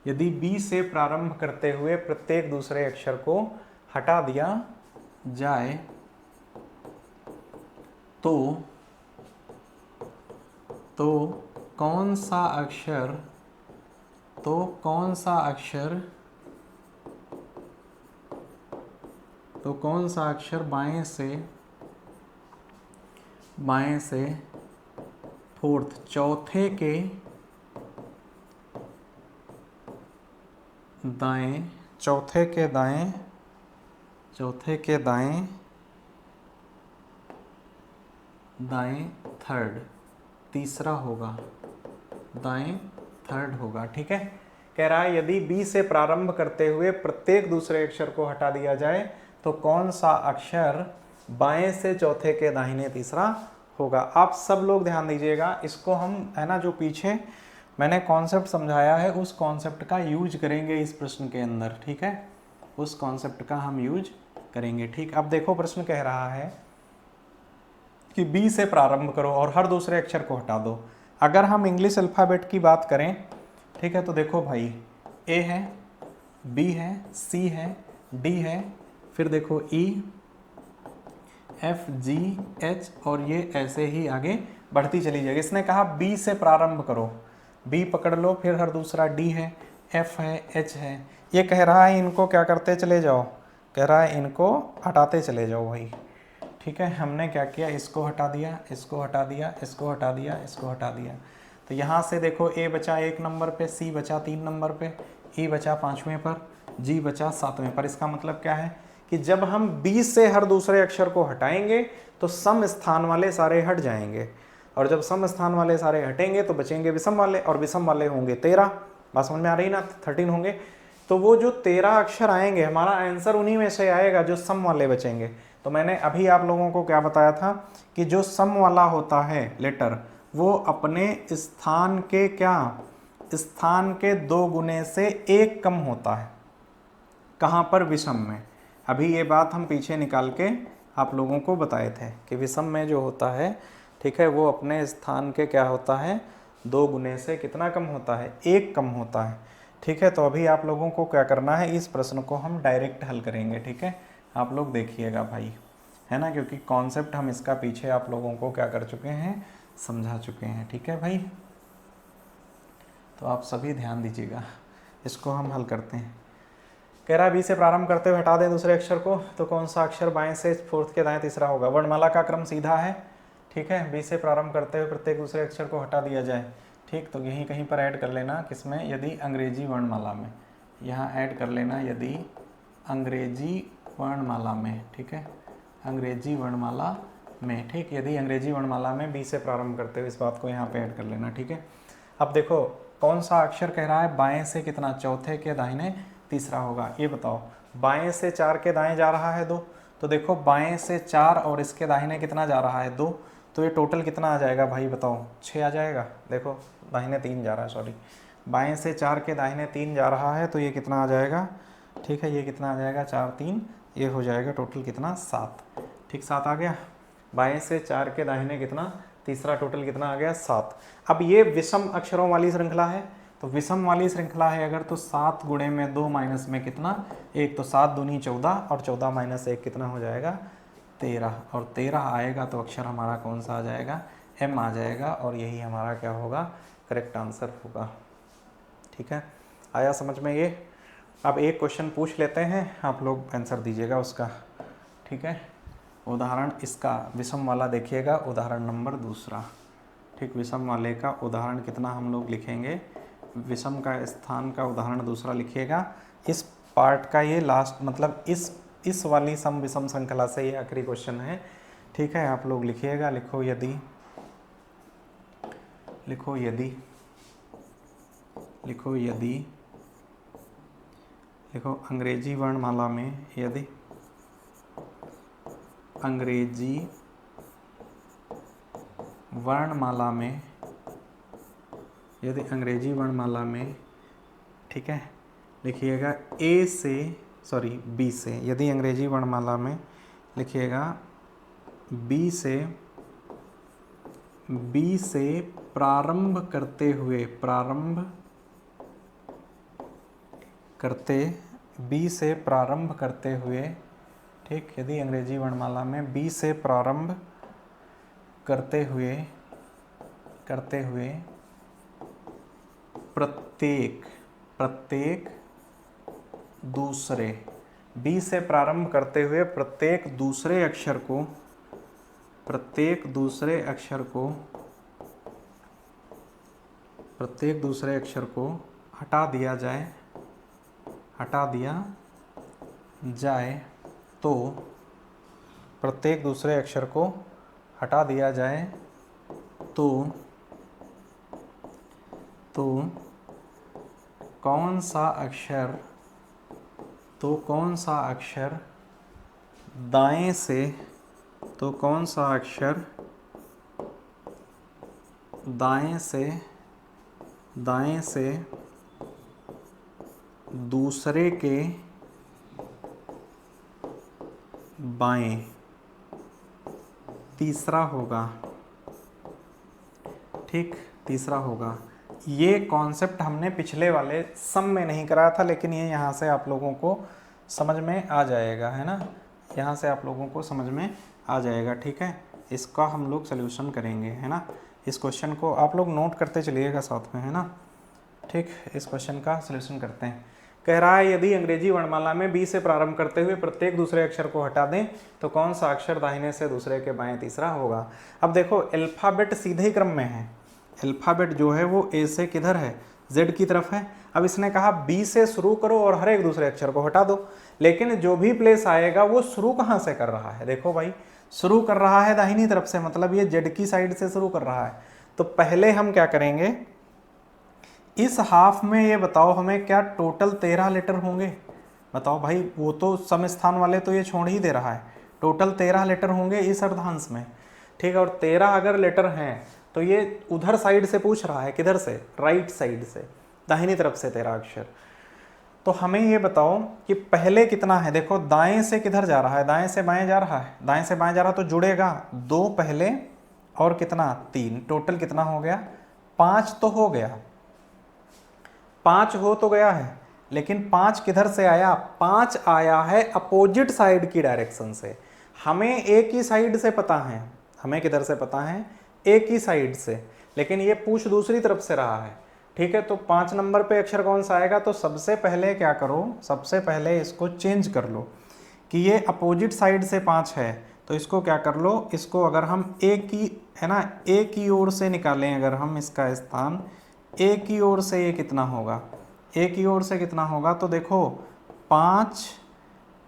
[SPEAKER 1] यदि b से प्रारंभ करते हुए प्रत्येक दूसरे अक्षर को हटा दिया जाए, तो कौन सा अक्षर, तो कौन सा अक्षर, तो कौन सा अक्षर बाएं से फोर्थ, चौथे के दाएं, चौथे के दाएं, चौथे के दाएं, दाएं थर्ड, तीसरा होगा, दाएं थर्ड होगा। ठीक है, कह रहा है यदि b से प्रारंभ करते हुए प्रत्येक दूसरे अक्षर को हटा दिया जाए तो कौन सा अक्षर बाएं से चौथे के दाहिने तीसरा होगा। आप सब लोग ध्यान दीजिएगा, इसको हम, है ना, जो पीछे मैंने कॉन्सेप्ट समझाया है उस कॉन्सेप्ट का यूज करेंगे इस प्रश्न के अंदर। ठीक है, उस कॉन्सेप्ट का हम यूज करेंगे। ठीक, अब देखो प्रश्न कह रहा है कि b से प्रारंभ करो और हर दूसरे अक्षर को हटा दो। अगर हम इंग्लिश अल्फ़ाबेट की बात करें, ठीक है, तो देखो भाई a है, b है, c है, d है, फिर देखो e, f, g, h और ये ऐसे ही आगे बढ़ती चली जाएगी। इसने कहा b से प्रारंभ करो, b पकड़ लो, फिर हर दूसरा d है, f है, h है। ये कह रहा है इनको क्या करते चले जाओ, कह रहा है इनको हटाते चले जाओ भाई। ठीक है, हमने क्या किया, इसको हटा दिया, इसको हटा दिया, इसको हटा दिया, इसको हटा दिया। तो यहाँ से देखो a बचा 1 नंबर पे, c बचा 3 नंबर पे, e बचा 5वें पर, g बचा 7वें पर। इसका मतलब क्या है कि जब हम b से हर दूसरे अक्षर को हटाएंगे तो सम स्थान वाले सारे हट जाएंगे, और जब सम स्थान वाले सारे हटेंगे तो बचेंगे विषम वाले, और विषम वाले होंगे 13। बात समझ में आ रही ना, 13 होंगे। तो वो जो 13 अक्षर आएंगे, हमारा आंसर उन्हीं में से आएगा जो सम वाले बचेंगे। तो मैंने अभी आप लोगों को क्या बताया था कि जो सम वाला होता है लेटर, वो अपने स्थान के क्या, स्थान के 2 गुने से 1 कम होता है। कहाँ पर, विषम में। अभी ये बात हम पीछे निकाल के आप लोगों को बताए थे कि विषम में जो होता है, ठीक है, वो अपने स्थान के क्या होता है, 2 गुने से कितना कम होता है, 1 कम होता है। ठीक है, तो अभी आप लोगों को क्या करना है, इस प्रश्न को हम डायरेक्ट हल करेंगे। ठीक है, आप लोग देखिएगा भाई, है ना, क्योंकि कॉन्सेप्ट हम इसका पीछे आप लोगों को क्या कर चुके हैं, समझा चुके हैं। ठीक है भाई, तो आप सभी ध्यान दीजिएगा, इसको हम हल करते हैं। कह रहा है b से प्रारंभ करते हुए हटा दें दूसरे अक्षर को, तो कौन सा अक्षर बाएं से फोर्थ के दाएं तीसरा होगा। वर्णमाला का क्रम सीधा है। ठीक है, b से प्रारंभ करते हुए प्रत्येक दूसरे अक्षर को हटा दिया जाए। ठीक, तो यहीं कहीं पर ऐड कर लेना, किसमें, यदि अंग्रेजी वर्णमाला में, यहाँ ऐड कर लेना यदि अंग्रेजी वर्णमाला में। ठीक है, अंग्रेजी वर्णमाला में। ठीक, यदि अंग्रेजी वर्णमाला में b से प्रारंभ करते हुए, इस बात को यहाँ पे ऐड कर लेना। ठीक है, अब देखो कौन सा अक्षर कह रहा है बाएं से कितना, चौथे के दाहिने तीसरा होगा। ये बताओ, बाएं से 4 के दाएं जा रहा है 2, तो देखो बाएं से 4 और इसके दाहिने कितना जा रहा है 2, तो ये टोटल कितना आ जाएगा भाई बताओ, 6 आ जाएगा। देखो दाहिने 3 जा रहा है, सॉरी, बाएं से 4 के दाहिने 3 जा रहा है, तो ये कितना आ जाएगा, ठीक है, ये कितना आ जाएगा, 4 3, ये हो जाएगा टोटल कितना, 7। ठीक, 7 आ गया। बाएं से 4 के दाहिने कितना, तीसरा, टोटल कितना आ गया 7। अब ये विषम अक्षरों वाली श्रृंखला है, तो विषम वाली श्रृंखला है अगर, तो 7 गुणे में 2 माइनस में कितना 1, तो 7 दूनी 14 और 14 माइनस 1 कितना हो जाएगा 13, और 13 आएगा तो अक्षर हमारा कौन सा आ जाएगा, M आ जाएगा, और यही हमारा क्या होगा, करेक्ट आंसर होगा। ठीक है, आया समझ में ये। अब एक क्वेश्चन पूछ लेते हैं, आप लोग आंसर दीजिएगा उसका। ठीक है, उदाहरण इसका विषम वाला देखिएगा, उदाहरण नंबर 2। ठीक, विषम वाले का उदाहरण कितना हम लोग लिखेंगे, विषम का स्थान का उदाहरण 2 लिखिएगा। इस पार्ट का ये लास्ट, मतलब इस वाली सम विषम श्रृंखला से ये आखिरी क्वेश्चन है। ठीक है, आप लोग लिखिएगा, लिखो यदि, लिखो यदि, लिखो यदि, लिखो अंग्रेजी वर्णमाला में, यदि अंग्रेजी वर्णमाला में, यदि अंग्रेजी वर्णमाला में, ठीक है, लिखिएगा ए से, सॉरी बी से, यदि अंग्रेजी वर्णमाला में लिखिएगा बी से प्रारंभ करते हुए, बी से प्रारंभ करते हुए, ठीक, यदि अंग्रेजी वर्णमाला में बी से प्रारंभ करते हुए प्रत्येक दूसरे, बी से प्रारंभ करते हुए प्रत्येक दूसरे अक्षर को हटा दिया जाए, तो प्रत्येक दूसरे अक्षर को हटा दिया जाए तो कौन सा अक्षर दाएं से, तो कौन सा अक्षर दाएं से दूसरे के बाएं तीसरा होगा। ठीक, तीसरा होगा। ये कॉन्सेप्ट हमने पिछले वाले सम में नहीं कराया था, लेकिन ये यहाँ से आप लोगों को समझ में आ जाएगा, है ना, यहाँ से आप लोगों को समझ में आ जाएगा। ठीक है, इसका हम लोग सल्यूशन करेंगे, है ना। इस क्वेश्चन को आप लोग नोट करते चलिएगा साथ में, है ना। ठीक, इस क्वेश्चन का सल्यूशन करते हैं। कह रहा है यदि अंग्रेजी वर्णमाला में बी से प्रारंभ करते हुए प्रत्येक दूसरे अक्षर को हटा दें तो कौन सा अक्षर दाहिने से दूसरे के बाएं तीसरा होगा। अब देखो अल्फ़ाबेट सीधे ही क्रम में है, अल्फ़ाबेट जो है वो ए से किधर है, जेड की तरफ है। अब इसने कहा बी से शुरू करो और हर एक दूसरे अक्षर को हटा दो, लेकिन जो भी प्लेस आएगा वो शुरू कहाँ से कर रहा है, देखो भाई शुरू कर रहा है दाहिनी तरफ से, मतलब ये जेड की साइड से शुरू कर रहा है। तो पहले हम क्या करेंगे, इस हाफ में ये बताओ हमें क्या टोटल 13 लेटर होंगे, बताओ भाई, वो तो सम स्थान वाले तो ये छोड़ ही दे रहा है, टोटल 13 लेटर होंगे इस अर्धांश में। ठीक है, और 13 अगर लेटर हैं तो ये उधर साइड से पूछ रहा है, किधर से, राइट साइड से, दाहिनी तरफ से 13 अक्षर। तो हमें ये बताओ कि पहले कितना है, देखो दाएं से किधर जा रहा है, दाएं से बाएं जा रहा है, दाएं से बाएं जा रहा तो जुड़ेगा 2 पहले और कितना 3, टोटल कितना हो गया 5 तो हो गया, 5 हो तो गया है, लेकिन 5 किधर से आया, 5 आया है अपोजिट साइड की डायरेक्शन से। हमें एक ही साइड से पता है, हमें किधर से पता है, एक ही साइड से, लेकिन ये पूछ दूसरी तरफ से रहा है। ठीक है, तो 5 नंबर पे अक्षर कौन सा आएगा, तो सबसे पहले क्या करो, सबसे पहले इसको चेंज कर लो कि ये अपोजिट साइड से 5 है, तो इसको क्या कर लो, इसको अगर हम एक ही, है ना, एक ही ओर से निकालें, अगर हम इसका स्थान एक ही ओर से, ये कितना होगा, एक ही ओर से कितना होगा, तो देखो 5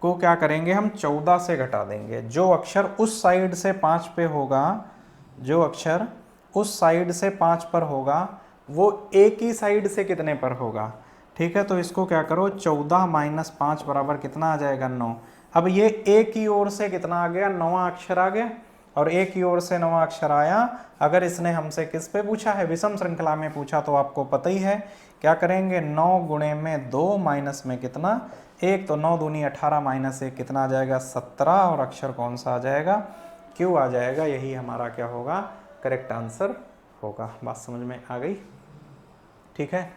[SPEAKER 1] को क्या करेंगे हम 14 से घटा देंगे, जो अक्षर उस साइड से 5 पे होगा, जो अक्षर उस साइड से 5 पर होगा वो एक ही साइड से कितने पर होगा। ठीक है, तो इसको क्या करो 14 - 5 बराबर कितना आ जाएगा 9। अब ये एक ही ओर से कितना आ गया, 9वां अक्षर आ गया, और एक ही ओर से 9वां अक्षर आया। अगर इसने हमसे किस पे पूछा है, विषम श्रृंखला में पूछा, तो आपको पता ही है क्या करेंगे, 9 गुणे में 2 माइनस में कितना 1, तो 9 दूनी 18 माइनस 1 कितना आ जाएगा 17, और अक्षर कौन सा आ जाएगा क्यू आ जाएगा, यही हमारा क्या होगा, करेक्ट आंसर होगा। बात समझ में आ गई? ठीक है,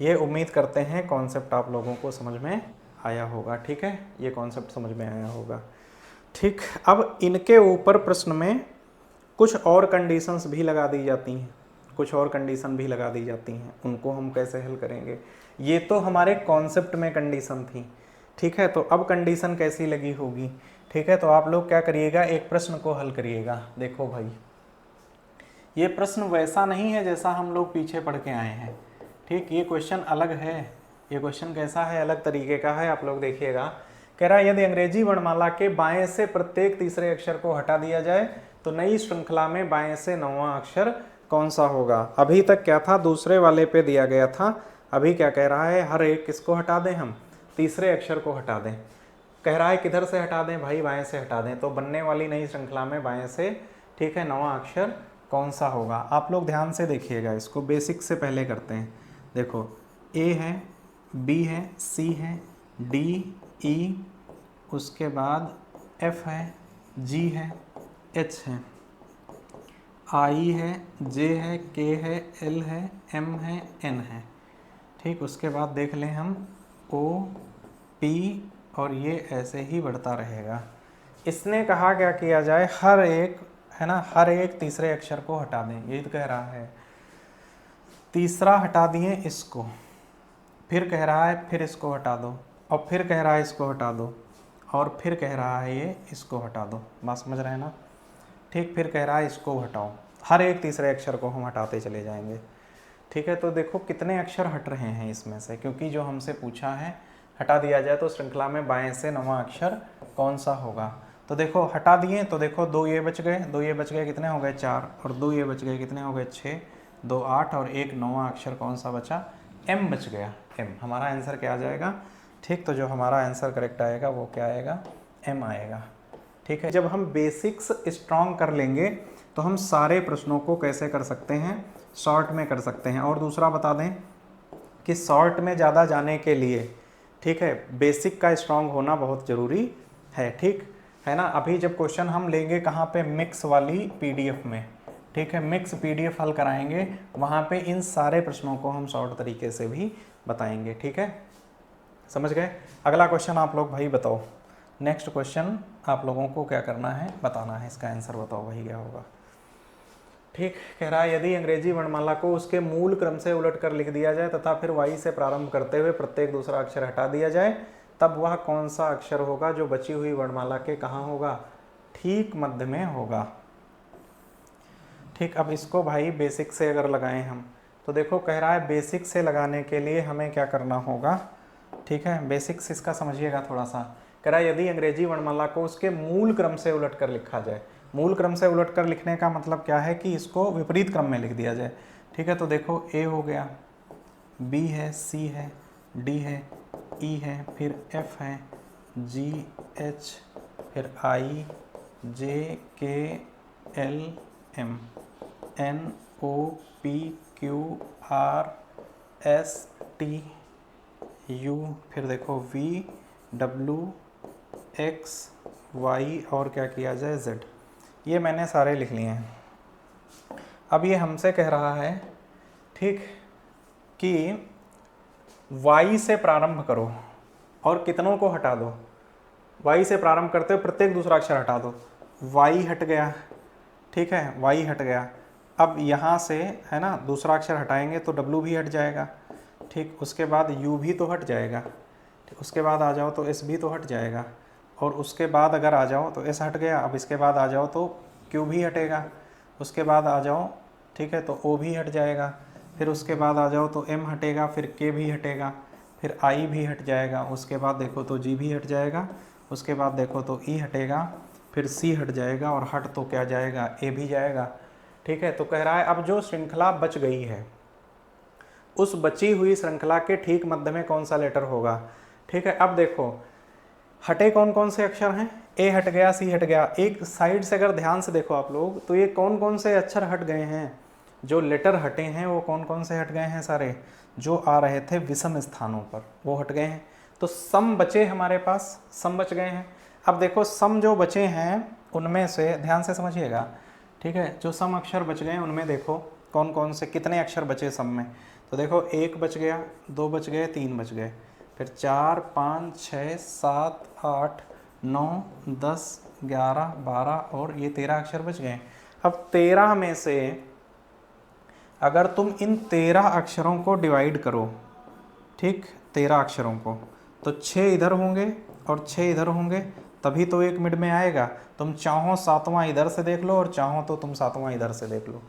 [SPEAKER 1] ये उम्मीद करते हैं कॉन्सेप्ट आप लोगों को समझ में आया होगा। ठीक है, ये कॉन्सेप्ट समझ में आया होगा। ठीक, अब इनके ऊपर प्रश्न में कुछ और कंडीशंस भी लगा दी जाती हैं, कुछ और कंडीशन भी लगा दी जाती हैं, उनको हम कैसे हल करेंगे? ये तो हमारे कॉन्सेप्ट में कंडीशन थी। ठीक है, तो अब कंडीशन कैसी लगी होगी? ठीक है, तो आप लोग क्या करिएगा, एक प्रश्न को हल करिएगा। देखो भाई, ये प्रश्न वैसा नहीं है जैसा हम लोग पीछे पढ़ के आए हैं। ठीक, ये क्वेश्चन अलग है। ये क्वेश्चन कैसा है, अलग तरीके का है। आप लोग देखिएगा, कह रहा है यदि अंग्रेजी वर्णमाला के बाएं से प्रत्येक तीसरे अक्षर को हटा दिया जाए तो नई श्रृंखला में बाएं से 9वां अक्षर कौन सा होगा? अभी तक क्या था, दूसरे वाले पे दिया गया था। अभी क्या कह रहा है, हर एक किसको हटा दें हम, तीसरे अक्षर को हटा दें। कह रहा है किधर से हटा दें भाई, बाएं से हटा दें। तो बनने वाली नई श्रृंखला में बाएं से, ठीक है, 9वां अक्षर कौन सा होगा? आप लोग ध्यान से देखिएगा, इसको बेसिक से पहले करते हैं। देखो, ए है, बी है, सी है, डी, ई, उसके बाद एफ है, जी है, एच है, आई है, जे है, के है, एल है, एम है, एन है। ठीक, उसके बाद देख लें हम ओ, पी, और ये ऐसे ही बढ़ता रहेगा। इसने कहा क्या किया जाए, हर एक, है ना, हर एक तीसरे अक्षर को हटा दें। ये तो कह रहा है तीसरा हटा दिए इसको, फिर कह रहा है फिर इसको हटा दो, और फिर कह रहा है इसको हटा दो, और फिर कह रहा है ये इसको हटा दो। बात समझ रहे हैं ना? ठीक, फिर कह रहा है इसको हटाओ। हर एक तीसरे अक्षर को हम हटाते चले जाएंगे। ठीक है, तो देखो कितने अक्षर हट रहे हैं इसमें से, क्योंकि जो हमसे पूछा है हटा दिया जाए तो श्रृंखला में बाएं से 9वां अक्षर कौन सा होगा। तो देखो हटा दिए, तो देखो 2 ये बच गए, 2 ये बच गए, कितने हो गए 4, और 2 ये बच गए, कितने हो गए 6, 2 8, और एक 9वां अक्षर कौन सा बचा, एम बच गया। एम हमारा आंसर क्या आ जाएगा? ठीक, तो जो हमारा आंसर करेक्ट आएगा वो क्या आएगा, एम आएगा। ठीक है, जब हम बेसिक्स स्ट्रॉन्ग कर लेंगे तो हम सारे प्रश्नों को कैसे कर सकते हैं, शॉर्ट में कर सकते हैं। और दूसरा बता दें कि शॉर्ट में ज़्यादा जाने के लिए, ठीक है, बेसिक का स्ट्रॉन्ग होना बहुत ज़रूरी है। ठीक है ना? अभी जब क्वेश्चन हम लेंगे कहाँ पे, मिक्स वाली पीडीएफ में, ठीक है, मिक्स पीडीएफ हल कराएंगे, वहाँ पे इन सारे प्रश्नों को हम शॉर्ट तरीके से भी बताएंगे। ठीक है, समझ गए? अगला क्वेश्चन आप लोग भाई बताओ, नेक्स्ट क्वेश्चन आप लोगों को क्या करना है, बताना है, इसका आंसर बताओ भाई क्या होगा। ठीक, कह रहा है यदि अंग्रेजी वर्णमाला को उसके मूल क्रम से उलट कर लिख दिया जाए तथा फिर वाई से प्रारंभ करते हुए प्रत्येक दूसरा अक्षर हटा दिया जाए, तब वह कौन सा अक्षर होगा जो बची हुई वर्णमाला के कहाँ होगा, ठीक मध्य में होगा। ठीक, अब इसको भाई बेसिक से अगर लगाएं हम, तो देखो कह रहा है बेसिक से लगाने के लिए हमें क्या करना होगा। ठीक है, बेसिक्स इसका समझिएगा थोड़ा सा। कह रहा है यदि अंग्रेजी वर्णमाला को उसके मूल क्रम से उलट कर लिखा जाए, मूल क्रम से उलट कर लिखने का मतलब क्या है कि इसको विपरीत क्रम में लिख दिया जाए। ठीक है, तो देखो ए हो गया, बी है, सी है, डी है, ई है, फिर एफ है, जी, एच, फिर I, J, K, L, M, N, O, P, Q, R, S, T, U, फिर देखो वी, डब्लू, एक्स, वाई, और क्या किया जाए जेड। ये मैंने सारे लिख लिए हैं। अब ये हमसे कह रहा है, ठीक, कि y से प्रारंभ करो और कितनों को हटा दो। y से प्रारंभ करते हो प्रत्येक दूसरा अक्षर हटा दो। y हट गया, ठीक है, y हट गया। अब यहाँ से, है ना, दूसरा अक्षर हटाएंगे तो w भी हट जाएगा। ठीक, उसके बाद u भी तो हट जाएगा। ठीक, उसके बाद आ जाओ तो s भी तो हट जाएगा, और उसके बाद अगर आ जाओ तो s हट गया। अब इसके बाद आ जाओ तो q भी हटेगा, उसके बाद आ जाओ, ठीक है, तो o भी हट जाएगा, फिर उसके बाद आ जाओ तो m हटेगा, फिर k भी हटेगा, फिर i भी हट जाएगा, उसके बाद देखो तो g भी हट जाएगा, उसके बाद देखो तो e हटेगा, फिर c हट जाएगा, और हट तो क्या जाएगा, a भी जाएगा। ठीक है, तो कह रहा है अब जो श्रृंखला बच गई है उस बची हुई श्रृंखला के ठीक मध्य में कौन सा लेटर होगा। ठीक है, अब देखो हटे कौन कौन से अक्षर हैं, ए हट गया, सी हट गया। एक साइड से अगर ध्यान से देखो आप लोग तो ये कौन कौन से अक्षर हट गए हैं, जो लेटर हटे हैं वो कौन कौन से हट गए हैं, सारे जो आ रहे थे विषम स्थानों पर वो हट गए हैं। तो सम बचे हमारे पास, सम बच गए हैं। अब देखो सम जो बचे हैं उनमें से ध्यान से समझिएगा, ठीक है, जो सम अक्षर बच गए उनमें देखो कौन कौन से कितने अक्षर बचे सम में। तो देखो 1 बच गया, 2 बच गए, 3 बच गए, फिर 4 5 6 7 8 9 10 11 12 और ये 13 अक्षर बच गए। अब 13 में से अगर तुम इन 13 अक्षरों को डिवाइड करो, ठीक, 13 अक्षरों को, तो 6 इधर होंगे और 6 इधर होंगे, तभी तो एक मिड में आएगा। तुम चाहो 7वां इधर से देख लो और चाहो तो तुम 7वां इधर से देख लो,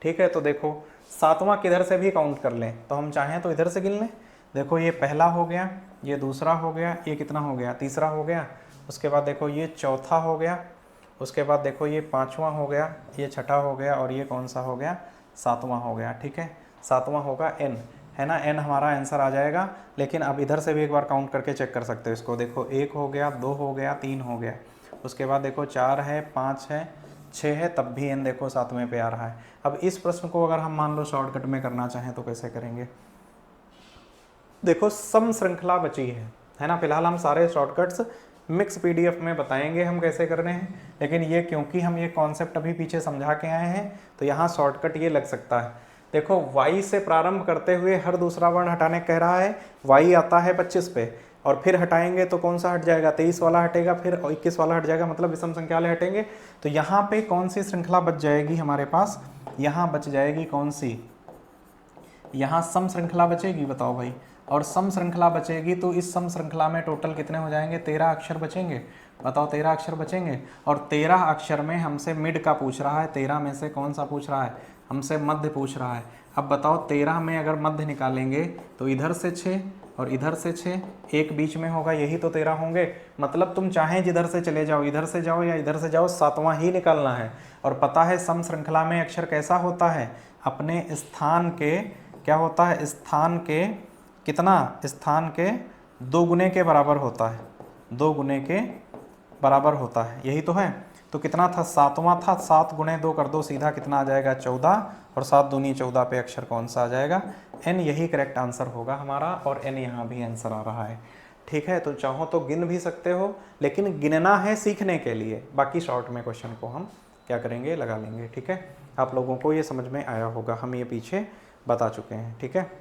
[SPEAKER 1] ठीक है। तो देखो 7वां किधर से भी काउंट कर लें, तो हम चाहें तो इधर से गिन लें। देखो ये पहला हो गया, ये दूसरा हो गया, ये कितना हो गया, तीसरा हो गया, उसके बाद देखो ये चौथा हो गया, उसके बाद देखो ये 5वां हो गया, ये छठा हो गया और ये कौन सा हो गया, 7वां हो गया, ठीक है। 7वां होगा n, है ना, n हमारा आंसर आ जाएगा। लेकिन अब इधर से भी एक बार काउंट करके चेक कर सकते हो इसको। देखो 1 हो गया, 2 हो गया, 3 हो गया, उसके बाद देखो 4 है, 5 है, 6 है, तब भी n देखो 7वें पे आ रहा है। अब इस प्रश्न को अगर हम मान लो शॉर्टकट में करना चाहें तो कैसे करेंगे। देखो सम श्रृंखला बची है ना। फिलहाल हम सारे शॉर्टकट्स मिक्स PDF में बताएंगे हम कैसे करने हैं, लेकिन ये क्योंकि हम ये कॉन्सेप्ट अभी पीछे समझा के आए हैं तो यहाँ शॉर्टकट ये लग सकता है। देखो y से प्रारंभ करते हुए हर दूसरा वर्ण हटाने कह रहा है, y आता है 25 पे और फिर हटाएंगे तो कौन सा हट जाएगा, 23 वाला हटेगा, फिर 21 वाला हट जाएगा, मतलब विषम संख्या वाले हटेंगे। तो यहाँ पे कौन सी श्रृंखला बच जाएगी हमारे पास, यहाँ बच जाएगी कौन सी, यहाँ सम श्रृंखला बचेगी, बताओ भाई। और सम श्रृंखला बचेगी तो इस सम श्रृंखला में टोटल कितने हो जाएंगे, 13 अक्षर बचेंगे, बताओ 13 अक्षर बचेंगे। और 13 अक्षर में हमसे मिड का पूछ रहा है, 13 में से कौन सा पूछ रहा है, हमसे मध्य पूछ रहा है। अब बताओ 13 में अगर मध्य निकालेंगे तो इधर से 6 और इधर से 6, एक बीच में होगा, यही तो 13 होंगे। मतलब तुम चाहें जिधर से चले जाओ, इधर से जाओ या इधर से जाओ, 7वां ही निकालना है। और पता है सम श्रृंखला में अक्षर कैसा होता है, अपने स्थान के, क्या होता है, स्थान के कितना, स्थान के 2 गुने के बराबर होता है, 2 गुने के बराबर होता है, यही तो है। तो कितना था, 7वां था, 7 गुणे 2 कर दो, सीधा कितना आ जाएगा, 14, और 7 दूनी 14 पे अक्षर कौन सा आ जाएगा, n, यही करेक्ट आंसर होगा हमारा। और n यहाँ भी आंसर आ रहा है, ठीक है। तो चाहो तो गिन भी सकते हो, लेकिन गिनना है सीखने के लिए, बाकी शॉर्ट में क्वेश्चन को हम क्या करेंगे, लगा लेंगे, ठीक है। आप लोगों को ये समझ में आया होगा, हम ये पीछे बता चुके हैं, ठीक है।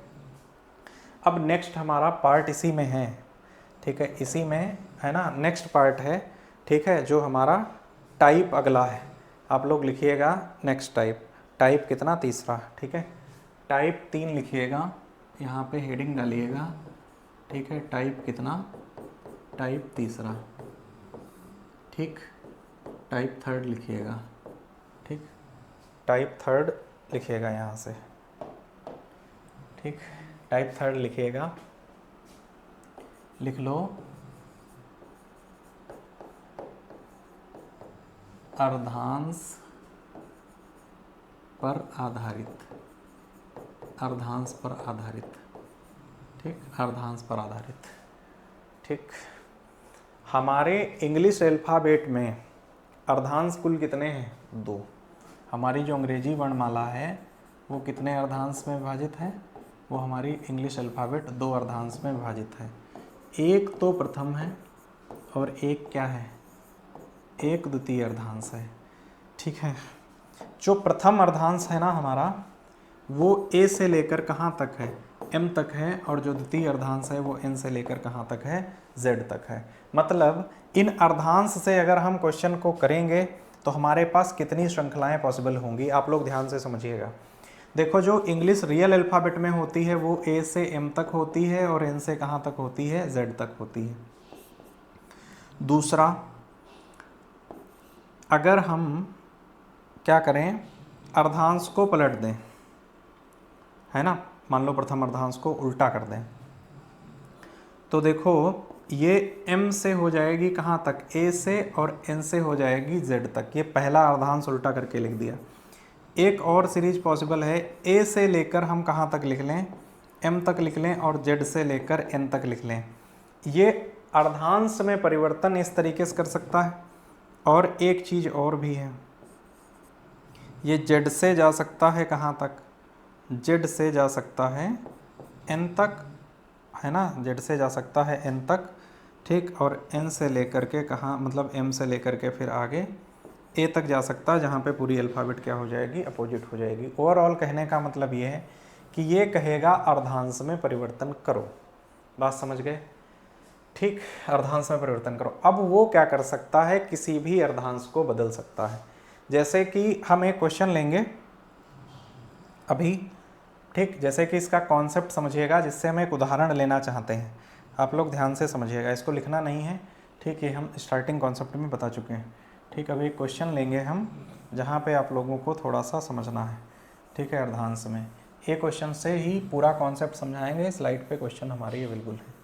[SPEAKER 1] अब नेक्स्ट हमारा पार्ट इसी में है, ठीक है, इसी में है ना, नेक्स्ट पार्ट है, ठीक है, जो हमारा टाइप अगला है। आप लोग लिखिएगा नेक्स्ट टाइप, टाइप कितना, तीसरा, ठीक है, टाइप 3 लिखिएगा, यहाँ पे हेडिंग डालिएगा, ठीक है, टाइप कितना, टाइप तीसरा, ठीक, टाइप 3 लिखिएगा, ठीक, टाइप 3 लिखिएगा यहाँ से, ठीक, टाइप 3 लिखिएगा, लिख लो अर्धांश पर आधारित, अर्धांश पर आधारित, ठीक, अर्धांश पर आधारित, ठीक। हमारे इंग्लिश अल्फ़ाबेट में अर्धांश कुल कितने हैं, 2। हमारी जो अंग्रेजी वर्णमाला है वो कितने अर्धांश में विभाजित है, वो हमारी इंग्लिश अल्फ़ाबेट 2 अर्धांश में विभाजित है। एक तो प्रथम है और एक क्या है, एक द्वितीय अर्धांश है, ठीक है। जो प्रथम अर्धांश है ना हमारा, वो a से लेकर कहाँ तक है, m तक है, और जो द्वितीय अर्धांश है वो n से लेकर कहाँ तक है, z तक है। मतलब इन अर्धांश से अगर हम क्वेश्चन को करेंगे तो हमारे पास कितनी श्रृंखलाएं पॉसिबल होंगी, आप लोग ध्यान से समझिएगा। देखो जो इंग्लिश रियल अल्फ़ाबेट में होती है वो a से m तक होती है और n से कहाँ तक होती है, z तक होती है। दूसरा, अगर हम क्या करें, अर्धांश को पलट दें, है ना, मान लो प्रथम अर्धांश को उल्टा कर दें, तो देखो ये m से हो जाएगी कहाँ तक, a से, और n से हो जाएगी z तक। ये पहला अर्धांश उल्टा करके लिख दिया। एक और सीरीज पॉसिबल है, a से लेकर हम कहाँ तक लिख लें, m तक लिख लें, और z से लेकर n तक लिख लें। ये अर्धांश में परिवर्तन इस तरीके से कर सकता है। और एक चीज़ और भी है, ये z से जा सकता है कहाँ तक, z से जा सकता है n तक, है ना, z से जा सकता है n तक, ठीक, और n से लेकर के कहाँ, मतलब m से लेकर के फिर आगे ए तक जा सकता है, जहाँ पे पूरी अल्फ़ाबेट क्या हो जाएगी, अपोजिट हो जाएगी। ओवरऑल कहने का मतलब ये है कि ये कहेगा अर्धांश में परिवर्तन करो। बात समझ गए? ठीक, अर्धांश में परिवर्तन करो। अब वो क्या कर सकता है, किसी भी अर्धांश को बदल सकता है। जैसे कि हम एक क्वेश्चन लेंगे अभी, ठीक, जैसे कि इसका कॉन्सेप्ट समझिएगा, जिससे हम एक उदाहरण लेना चाहते हैं। आप लोग ध्यान से समझिएगा, इसको लिखना नहीं है, ठीक, ये हम स्टार्टिंग कॉन्सेप्ट में बता चुके हैं। ठीक, अभी एक क्वेश्चन लेंगे हम, जहाँ पे आप लोगों को थोड़ा सा समझना है, ठीक है, अर्धांश में। ये क्वेश्चन से ही पूरा कॉन्सेप्ट समझाएंगे। स्लाइड पे क्वेश्चन हमारी अवेलेबल है,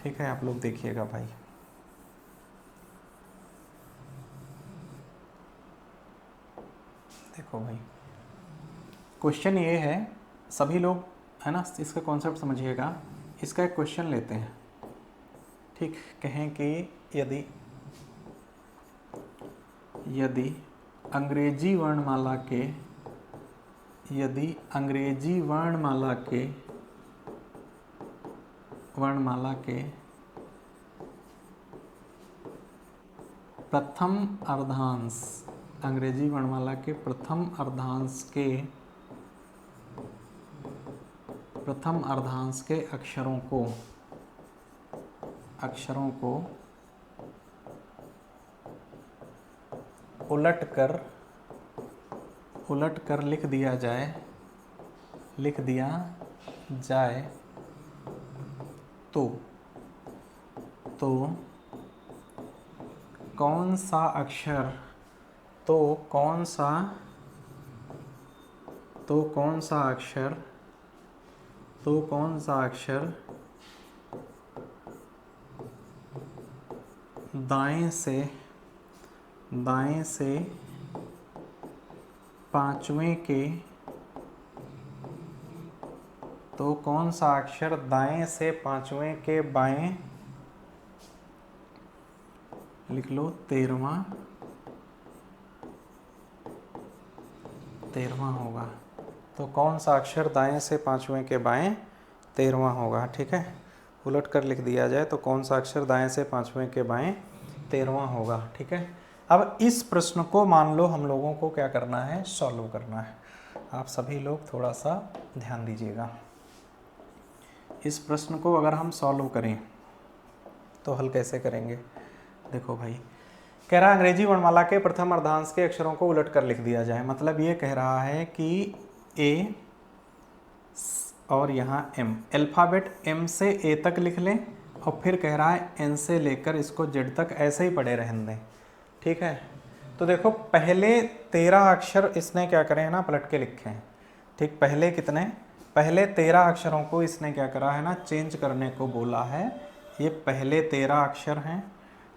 [SPEAKER 1] ठीक है, आप लोग देखिएगा भाई। देखो भाई, क्वेश्चन ये है, सभी लोग है ना, इसका कॉन्सेप्ट समझिएगा। इसका एक क्वेश्चन लेते हैं, ठीक, कहें कि यदि अंग्रेजी वर्णमाला के प्रथम अर्धांश, अंग्रेजी वर्णमाला के प्रथम अर्धांश के अक्षरों को उलट कर लिख दिया जाए तो कौन सा अक्षर दाएं से पांचवें के, तो कौन सा अक्षर दाएं से पांचवें के बाएं, लिख लो 13वां होगा। तो कौन सा अक्षर दाएं से पांचवें के बाएं 13वां होगा, ठीक है, उलट कर लिख दिया जाए तो कौन सा अक्षर दाएं से पांचवें के बाएं 13वां होगा, ठीक है। अब इस प्रश्न को मान लो हम लोगों को क्या करना है, सॉल्व करना है। आप सभी लोग थोड़ा सा ध्यान दीजिएगा। इस प्रश्न को अगर हम सॉल्व करें तो हल कैसे करेंगे, देखो भाई, कह रहा है अंग्रेजी वर्णमाला के प्रथम अर्धांश के अक्षरों को उलट कर लिख दिया जाए। मतलब ये कह रहा है कि ए और यहाँ एम, अल्फ़ाबेट एम से ए तक लिख लें, और फिर कह रहा है एन से लेकर इसको जेड तक ऐसे ही पढ़े रहने दें, ठीक है। तो देखो, पहले 13 अक्षर इसने क्या करें ना, पलट के लिखे हैं, ठीक। पहले 13 अक्षरों को इसने क्या करा है ना, चेंज करने को बोला है। ये पहले 13 अक्षर हैं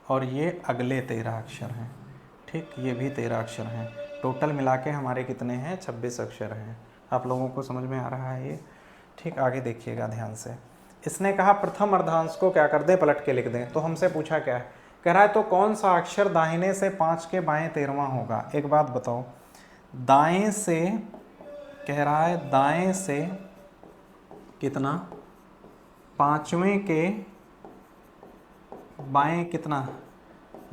[SPEAKER 1] और ये अगले 13 अक्षर हैं, ठीक, ये भी 13 अक्षर हैं। टोटल मिला के हमारे कितने हैं, 26 अक्षर हैं। आप लोगों को समझ में आ रहा है ये, ठीक। आगे देखिएगा ध्यान से। इसने कहा प्रथम अर्धांश को क्या कर दें, पलट के लिख दें। तो हमसे पूछा क्या है, कह रहा है तो कौन सा अक्षर दाहिने से 5 के बाएं 13वां होगा। एक बात बताओ, दाएं से, कह रहा है दाएं से कितना, पांचवें के बाएं कितना,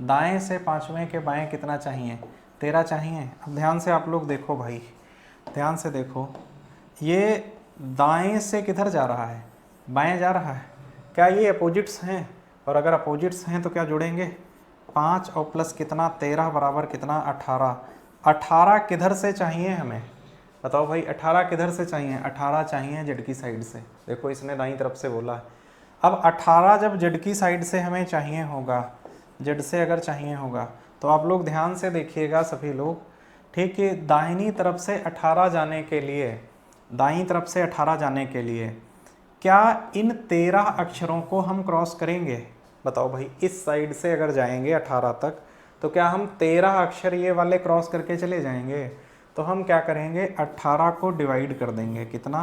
[SPEAKER 1] दाएं से पांचवें के बाएं कितना चाहिए, 13 चाहिए। अब ध्यान से आप लोग देखो भाई, ध्यान से देखो, ये दाएं से किधर जा रहा है, बाएं जा रहा है। क्या ये अपोजिट्स हैं? और अगर अपोजिट्स हैं तो क्या जुड़ेंगे, 5 और प्लस कितना 13 बराबर कितना 18। 18 किधर से चाहिए हमें, बताओ भाई, 18 किधर से चाहिए, 18 चाहिए जेड की साइड से। देखो इसने दाईं तरफ से बोला है। अब 18 जब जेड की साइड से हमें चाहिए होगा, जेड से अगर चाहिए होगा, तो आप लोग ध्यान से देखिएगा सभी लोग, ठीक है। दाहिनी तरफ से 18 जाने के लिए, दाईं तरफ से 18 जाने के लिए क्या इन 13 अक्षरों को हम क्रॉस करेंगे, बताओ भाई। इस साइड से अगर जाएंगे 18 तक, तो क्या हम 13 अक्षर ये वाले क्रॉस करके चले जाएंगे? तो हम क्या करेंगे, 18 को डिवाइड कर देंगे, कितना,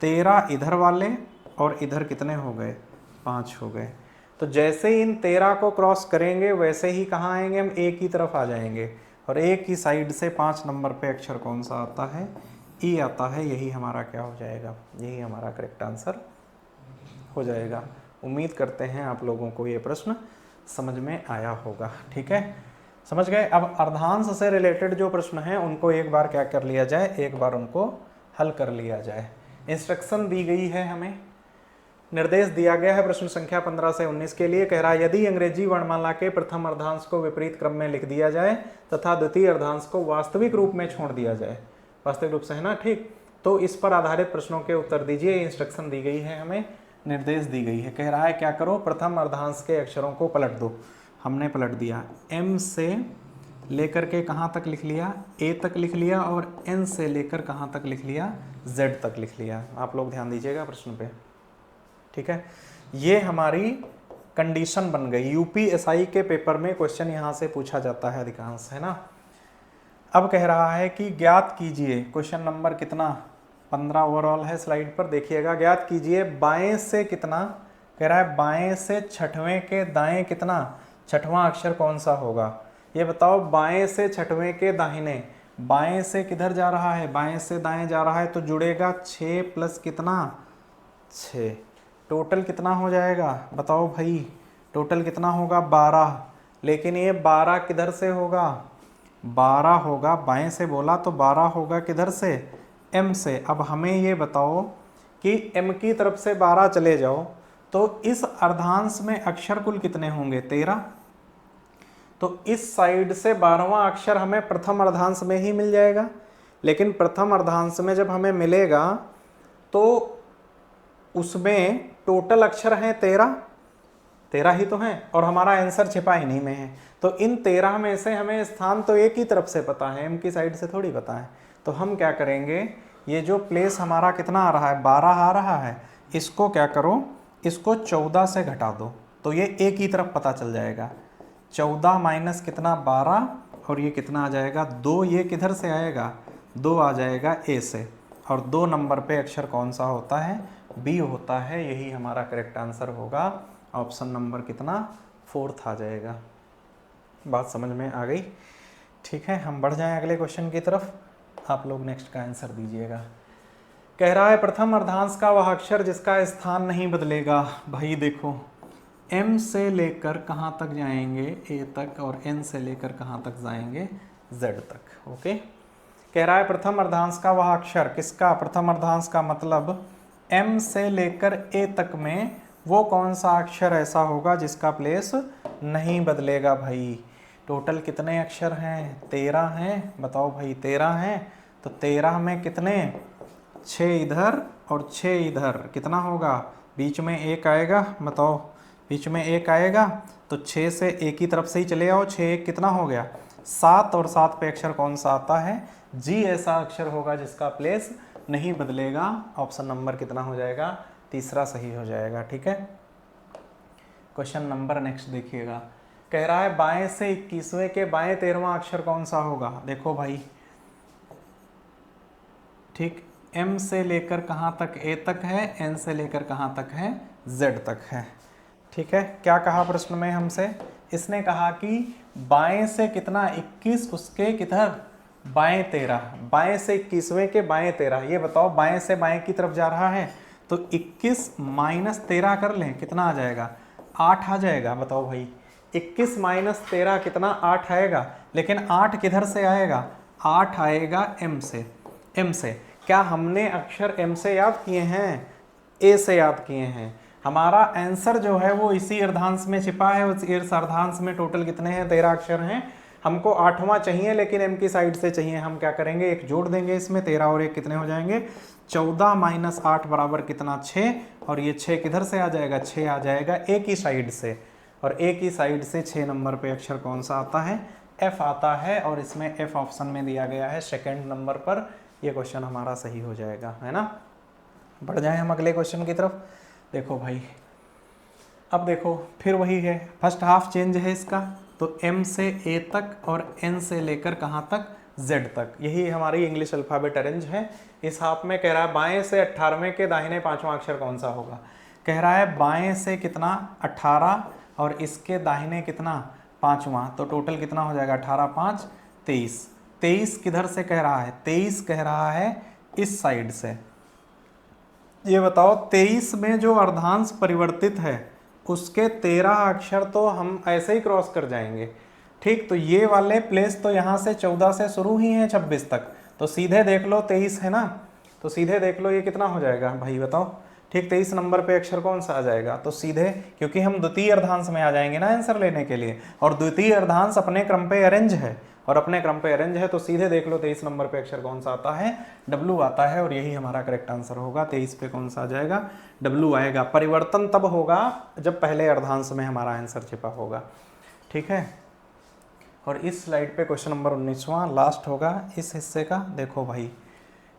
[SPEAKER 1] 13 इधर वाले और इधर कितने हो गए, 5 हो गए। तो जैसे ही इन 13 को क्रॉस करेंगे वैसे ही कहाँ आएंगे हम, ए की तरफ आ जाएंगे। और ए की साइड से 5 नंबर पे अक्षर कौन सा आता है, ई आता है। यही हमारा क्या हो जाएगा, यही हमारा करेक्ट आंसर हो जाएगा। उम्मीद करते हैं आप लोगों को ये प्रश्न समझ में आया होगा, ठीक है। समझ गए। अब अर्धांश से रिलेटेड जो प्रश्न हैं उनको एक बार क्या कर लिया जाए, एक बार उनको हल कर लिया जाए। इंस्ट्रक्शन दी गई है हमें, निर्देश दिया गया है प्रश्न संख्या 15 से 19 के लिए। कह रहा है यदि अंग्रेजी वर्णमाला के प्रथम अर्धांश को विपरीत क्रम में लिख दिया जाए तथा द्वितीय अर्धांश को वास्तविक रूप में छोड़ दिया जाए, वास्तविक रूप से है ना, ठीक, तो इस पर आधारित प्रश्नों के उत्तर दीजिए। इंस्ट्रक्शन दी गई है हमें, निर्देश दी गई है। कह रहा है क्या करो, प्रथम अर्धांश के अक्षरों को पलट दो। हमने पलट दिया, एम से लेकर के कहाँ तक लिख लिया, ए तक लिख लिया, और एन से लेकर कहाँ तक लिख लिया, जेड तक लिख लिया। आप लोग ध्यान दीजिएगा प्रश्न पे, ठीक है। ये हमारी कंडीशन बन गई। यूपीएसआई के पेपर में क्वेश्चन यहाँ से पूछा जाता है अधिकांश, है ना। अब कह रहा है कि ज्ञात कीजिए, क्वेश्चन नंबर कितना, 15 ओवरऑल है, स्लाइड पर देखिएगा। ज्ञात कीजिए बाएं से कितना, कह रहा है बाएं से छठवें के दाएं कितना, छठवां अक्षर कौन सा होगा, ये बताओ। बाएं से छठवें के दाहिने, बाएं से किधर जा रहा है, बाएं से दाएं जा रहा है, तो जुड़ेगा 6 प्लस कितना, 6। टोटल कितना हो जाएगा बताओ भाई, टोटल कितना होगा, 12। लेकिन ये 12 किधर से होगा, 12 होगा, बाएं से बोला तो 12 होगा किधर से, एम से। अब हमें ये बताओ कि एम की तरफ से 12 चले जाओ तो इस अर्धांश में अक्षर कुल कितने होंगे, 13। तो इस साइड से 12वां अक्षर हमें प्रथम अर्धांश में ही मिल जाएगा। लेकिन प्रथम अर्धांश में जब हमें मिलेगा तो उसमें टोटल अक्षर हैं 13 ही तो हैं, और हमारा आंसर छिपा इन्हीं में है। तो इन 13 में से हमें स्थान तो एक ही तरफ से पता है, एम की साइड से थोड़ी पता है। तो हम क्या करेंगे, ये जो प्लेस हमारा कितना आ रहा है, 12 आ रहा है, इसको क्या करो, इसको 14 से घटा दो तो ये एक ही तरफ पता चल जाएगा। 14 माइनस कितना, 12, और ये कितना आ जाएगा, 2। ये किधर से आएगा, 2 आ जाएगा ए से। और 2 नंबर पे अक्षर कौन सा होता है, बी होता है। यही हमारा करेक्ट आंसर होगा। ऑप्शन नंबर कितना, 4 आ जाएगा। बात समझ में आ गई, ठीक है। हम बढ़ जाएं अगले क्वेश्चन की तरफ, आप लोग नेक्स्ट का आंसर दीजिएगा। कह रहा है प्रथम अर्धांश का वह अक्षर जिसका स्थान नहीं बदलेगा। भाई देखो, एम से लेकर कहाँ तक जाएंगे, ए तक, और एन से लेकर कहाँ तक जाएंगे, जेड तक। ओके, कह रहा है प्रथम अर्धांश का वह अक्षर, किसका, प्रथम अर्धांश का मतलब एम से लेकर ए तक में वो कौन सा अक्षर ऐसा होगा जिसका प्लेस नहीं बदलेगा। भाई टोटल कितने अक्षर हैं, 13 हैं, बताओ भाई 13 हैं। तो 13 में कितने, 6 इधर और 6 इधर, कितना होगा, बीच में 1 आएगा, बताओ बीच में 1 आएगा। तो 6 से एक ही तरफ से ही चले आओ, 6 1 कितना हो गया, 7, और 7 पे अक्षर कौन सा आता है, जी ऐसा अक्षर होगा जिसका प्लेस नहीं बदलेगा। ऑप्शन नंबर कितना हो जाएगा, तीसरा सही हो जाएगा, ठीक है। क्वेश्चन नंबर नेक्स्ट देखिएगा। कह रहा है बाएं से 21वें के बाएं 13वां अक्षर कौन सा होगा। देखो भाई, ठीक, एम से लेकर कहाँ तक, ए तक है, एन से लेकर कहाँ तक है, जेड तक है, ठीक है। क्या कहा प्रश्न में हमसे, इसने कहा कि बाएं से कितना 21, उसके किधर बाएं 13, बाएं से 21वें के बाएं 13। ये बताओ बाएं से बाएं की तरफ जा रहा है तो 21 माइनस 13 कर लें, कितना आ जाएगा, 8 आ जाएगा। बताओ भाई 21 माइनस 13 कितना, 8 आएगा। लेकिन 8 किधर से आएगा, 8 आएगा एम से। एम से क्या हमने अक्षर एम से याद किए हैं, ए से याद किए हैं। हमारा आंसर जो है वो इसी अर्धांश में छिपा है। उस इस अर्धांश में टोटल कितने हैं, 13 अक्षर हैं। हमको 8वां चाहिए लेकिन एम की साइड से चाहिए। हम क्या करेंगे, एक जोड़ देंगे इसमें, 13 और 1 कितने हो जाएंगे, 14 माइनस 8 बराबर कितना, 6। और ये 6 किधर से आ जाएगा, 6 आ जाएगा ए की साइड से। और ए की साइड से 6 नंबर पे अक्षर कौन सा आता है, एफ आता है। और इसमें एफ ऑप्शन में दिया गया है सेकेंड नंबर पर। ये क्वेश्चन हमारा सही हो जाएगा, है ना। बढ़ जाए हम अगले क्वेश्चन की तरफ। देखो भाई, अब देखो फिर वही है, फर्स्ट हाफ चेंज है इसका। तो एम से ए तक और एन से लेकर कहाँ तक, जेड तक। यही हमारी इंग्लिश अल्फ़ाबेट अरेंज है। इस हाफ में कह रहा है बाएं से 18वें के दाहिने 5वां अक्षर कौन सा होगा। कह रहा है बाएं से कितना, 18, और इसके दाहिने कितना, 5वां। तो टोटल कितना हो जाएगा, 18 5 23। 23 किधर से कह रहा है, 23 कह रहा है इस साइड से। ये बताओ 23 में जो अर्धांश परिवर्तित है उसके 13 अक्षर तो हम ऐसे ही क्रॉस कर जाएंगे। ठीक, तो ये वाले प्लेस तो यहाँ से 14 से शुरू ही हैं 26 तक, तो सीधे देख लो 23 है ना, तो सीधे देख लो ये कितना हो जाएगा भाई बताओ। ठीक, 23 नंबर पे अक्षर कौन सा आ जाएगा, तो सीधे, क्योंकि हम द्वितीय अर्धांश में आ जाएंगे ना आंसर लेने के लिए, और द्वितीय अर्धांश अपने क्रम पे अरेंज है, और अपने क्रम पे अरेंज है, तो सीधे देख लो 23 नंबर पे अक्षर कौन सा आता है, डब्लू आता है, और यही हमारा करेक्ट आंसर होगा। 23 पे कौन सा आ जाएगा, डब्लू आएगा। परिवर्तन तब होगा जब पहले अर्धांश में हमारा आंसर छिपा होगा। ठीक है, और इस स्लाइड पे क्वेश्चन नंबर 19वां लास्ट होगा इस हिस्से का। देखो भाई,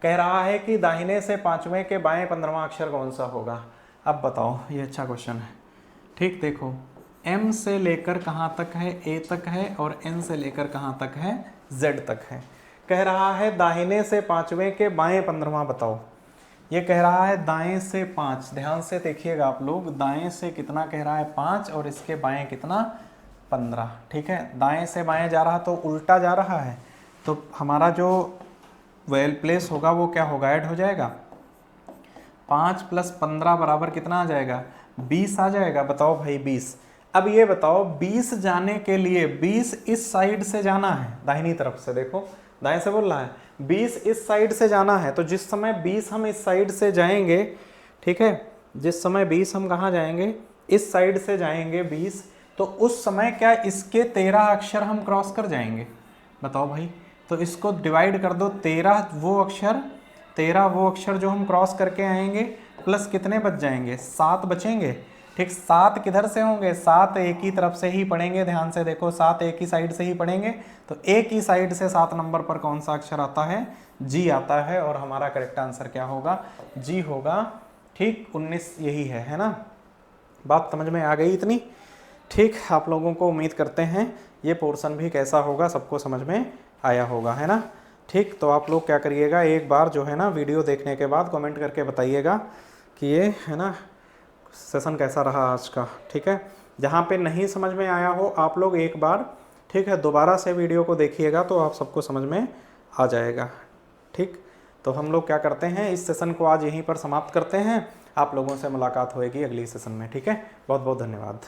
[SPEAKER 1] कह रहा है कि दाहिने से 5वें के बाएं 15वां अक्षर कौन सा होगा। अब बताओ, ये अच्छा क्वेश्चन है। ठीक, देखो M से लेकर कहाँ तक है, A तक है, और N से लेकर कहाँ तक है, Z तक है। कह रहा है दाहिने से 5वें के बाएं 15वां बताओ। ये कह रहा है दाएं से 5, ध्यान से देखिएगा आप लोग, दाएं से कितना कह रहा है 5, और इसके बाएं कितना 15। ठीक है, दाएं से बाएं जा रहा तो उल्टा जा रहा है, तो हमारा जो वेल प्लेस होगा वो क्या होगा, ऐड हो जाएगा। 5 + 15 बराबर कितना आ जाएगा, 20 आ जाएगा। बताओ भाई 20। अब ये बताओ 20 जाने के लिए 20 इस साइड से जाना है, दाहिनी तरफ से, देखो दाएं से बोल रहा है, 20 इस साइड से जाना है, तो जिस समय 20 हम इस साइड से जाएंगे, ठीक है, जिस समय 20 हम कहाँ जाएंगे, इस साइड से जाएंगे 20, तो उस समय क्या इसके 13 अक्षर हम क्रॉस कर जाएंगे। बताओ भाई, तो इसको डिवाइड कर दो, 13 वो अक्षर जो हम क्रॉस करके आएंगे, प्लस कितने बच जाएंगे, 7 बचेंगे। ठीक, 7 किधर से होंगे, 7 एक ही तरफ से ही पढ़ेंगे, ध्यान से देखो 7 एक ही साइड से ही पढ़ेंगे, तो एक ही साइड से 7 नंबर पर कौन सा अक्षर आता है, जी आता है, और हमारा करेक्ट आंसर क्या होगा, जी होगा। ठीक, 19 यही है ना। बात समझ में आ गई इतनी। ठीक, आप लोगों को उम्मीद करते हैं ये पोर्शन भी कैसा होगा सबको समझ में आया होगा, है ना। ठीक, तो आप लोग क्या करिएगा, एक बार जो है ना वीडियो देखने के बाद कमेंट करके बताइएगा कि ये है ना सेशन कैसा रहा आज का। ठीक है, जहाँ पे नहीं समझ में आया हो आप लोग एक बार, ठीक है, दोबारा से वीडियो को देखिएगा तो आप सबको समझ में आ जाएगा। ठीक, तो हम लोग क्या करते हैं, इस सेशन को आज यहीं पर समाप्त करते हैं। आप लोगों से मुलाकात होएगी अगली सेशन में। ठीक है, बहुत बहुत धन्यवाद।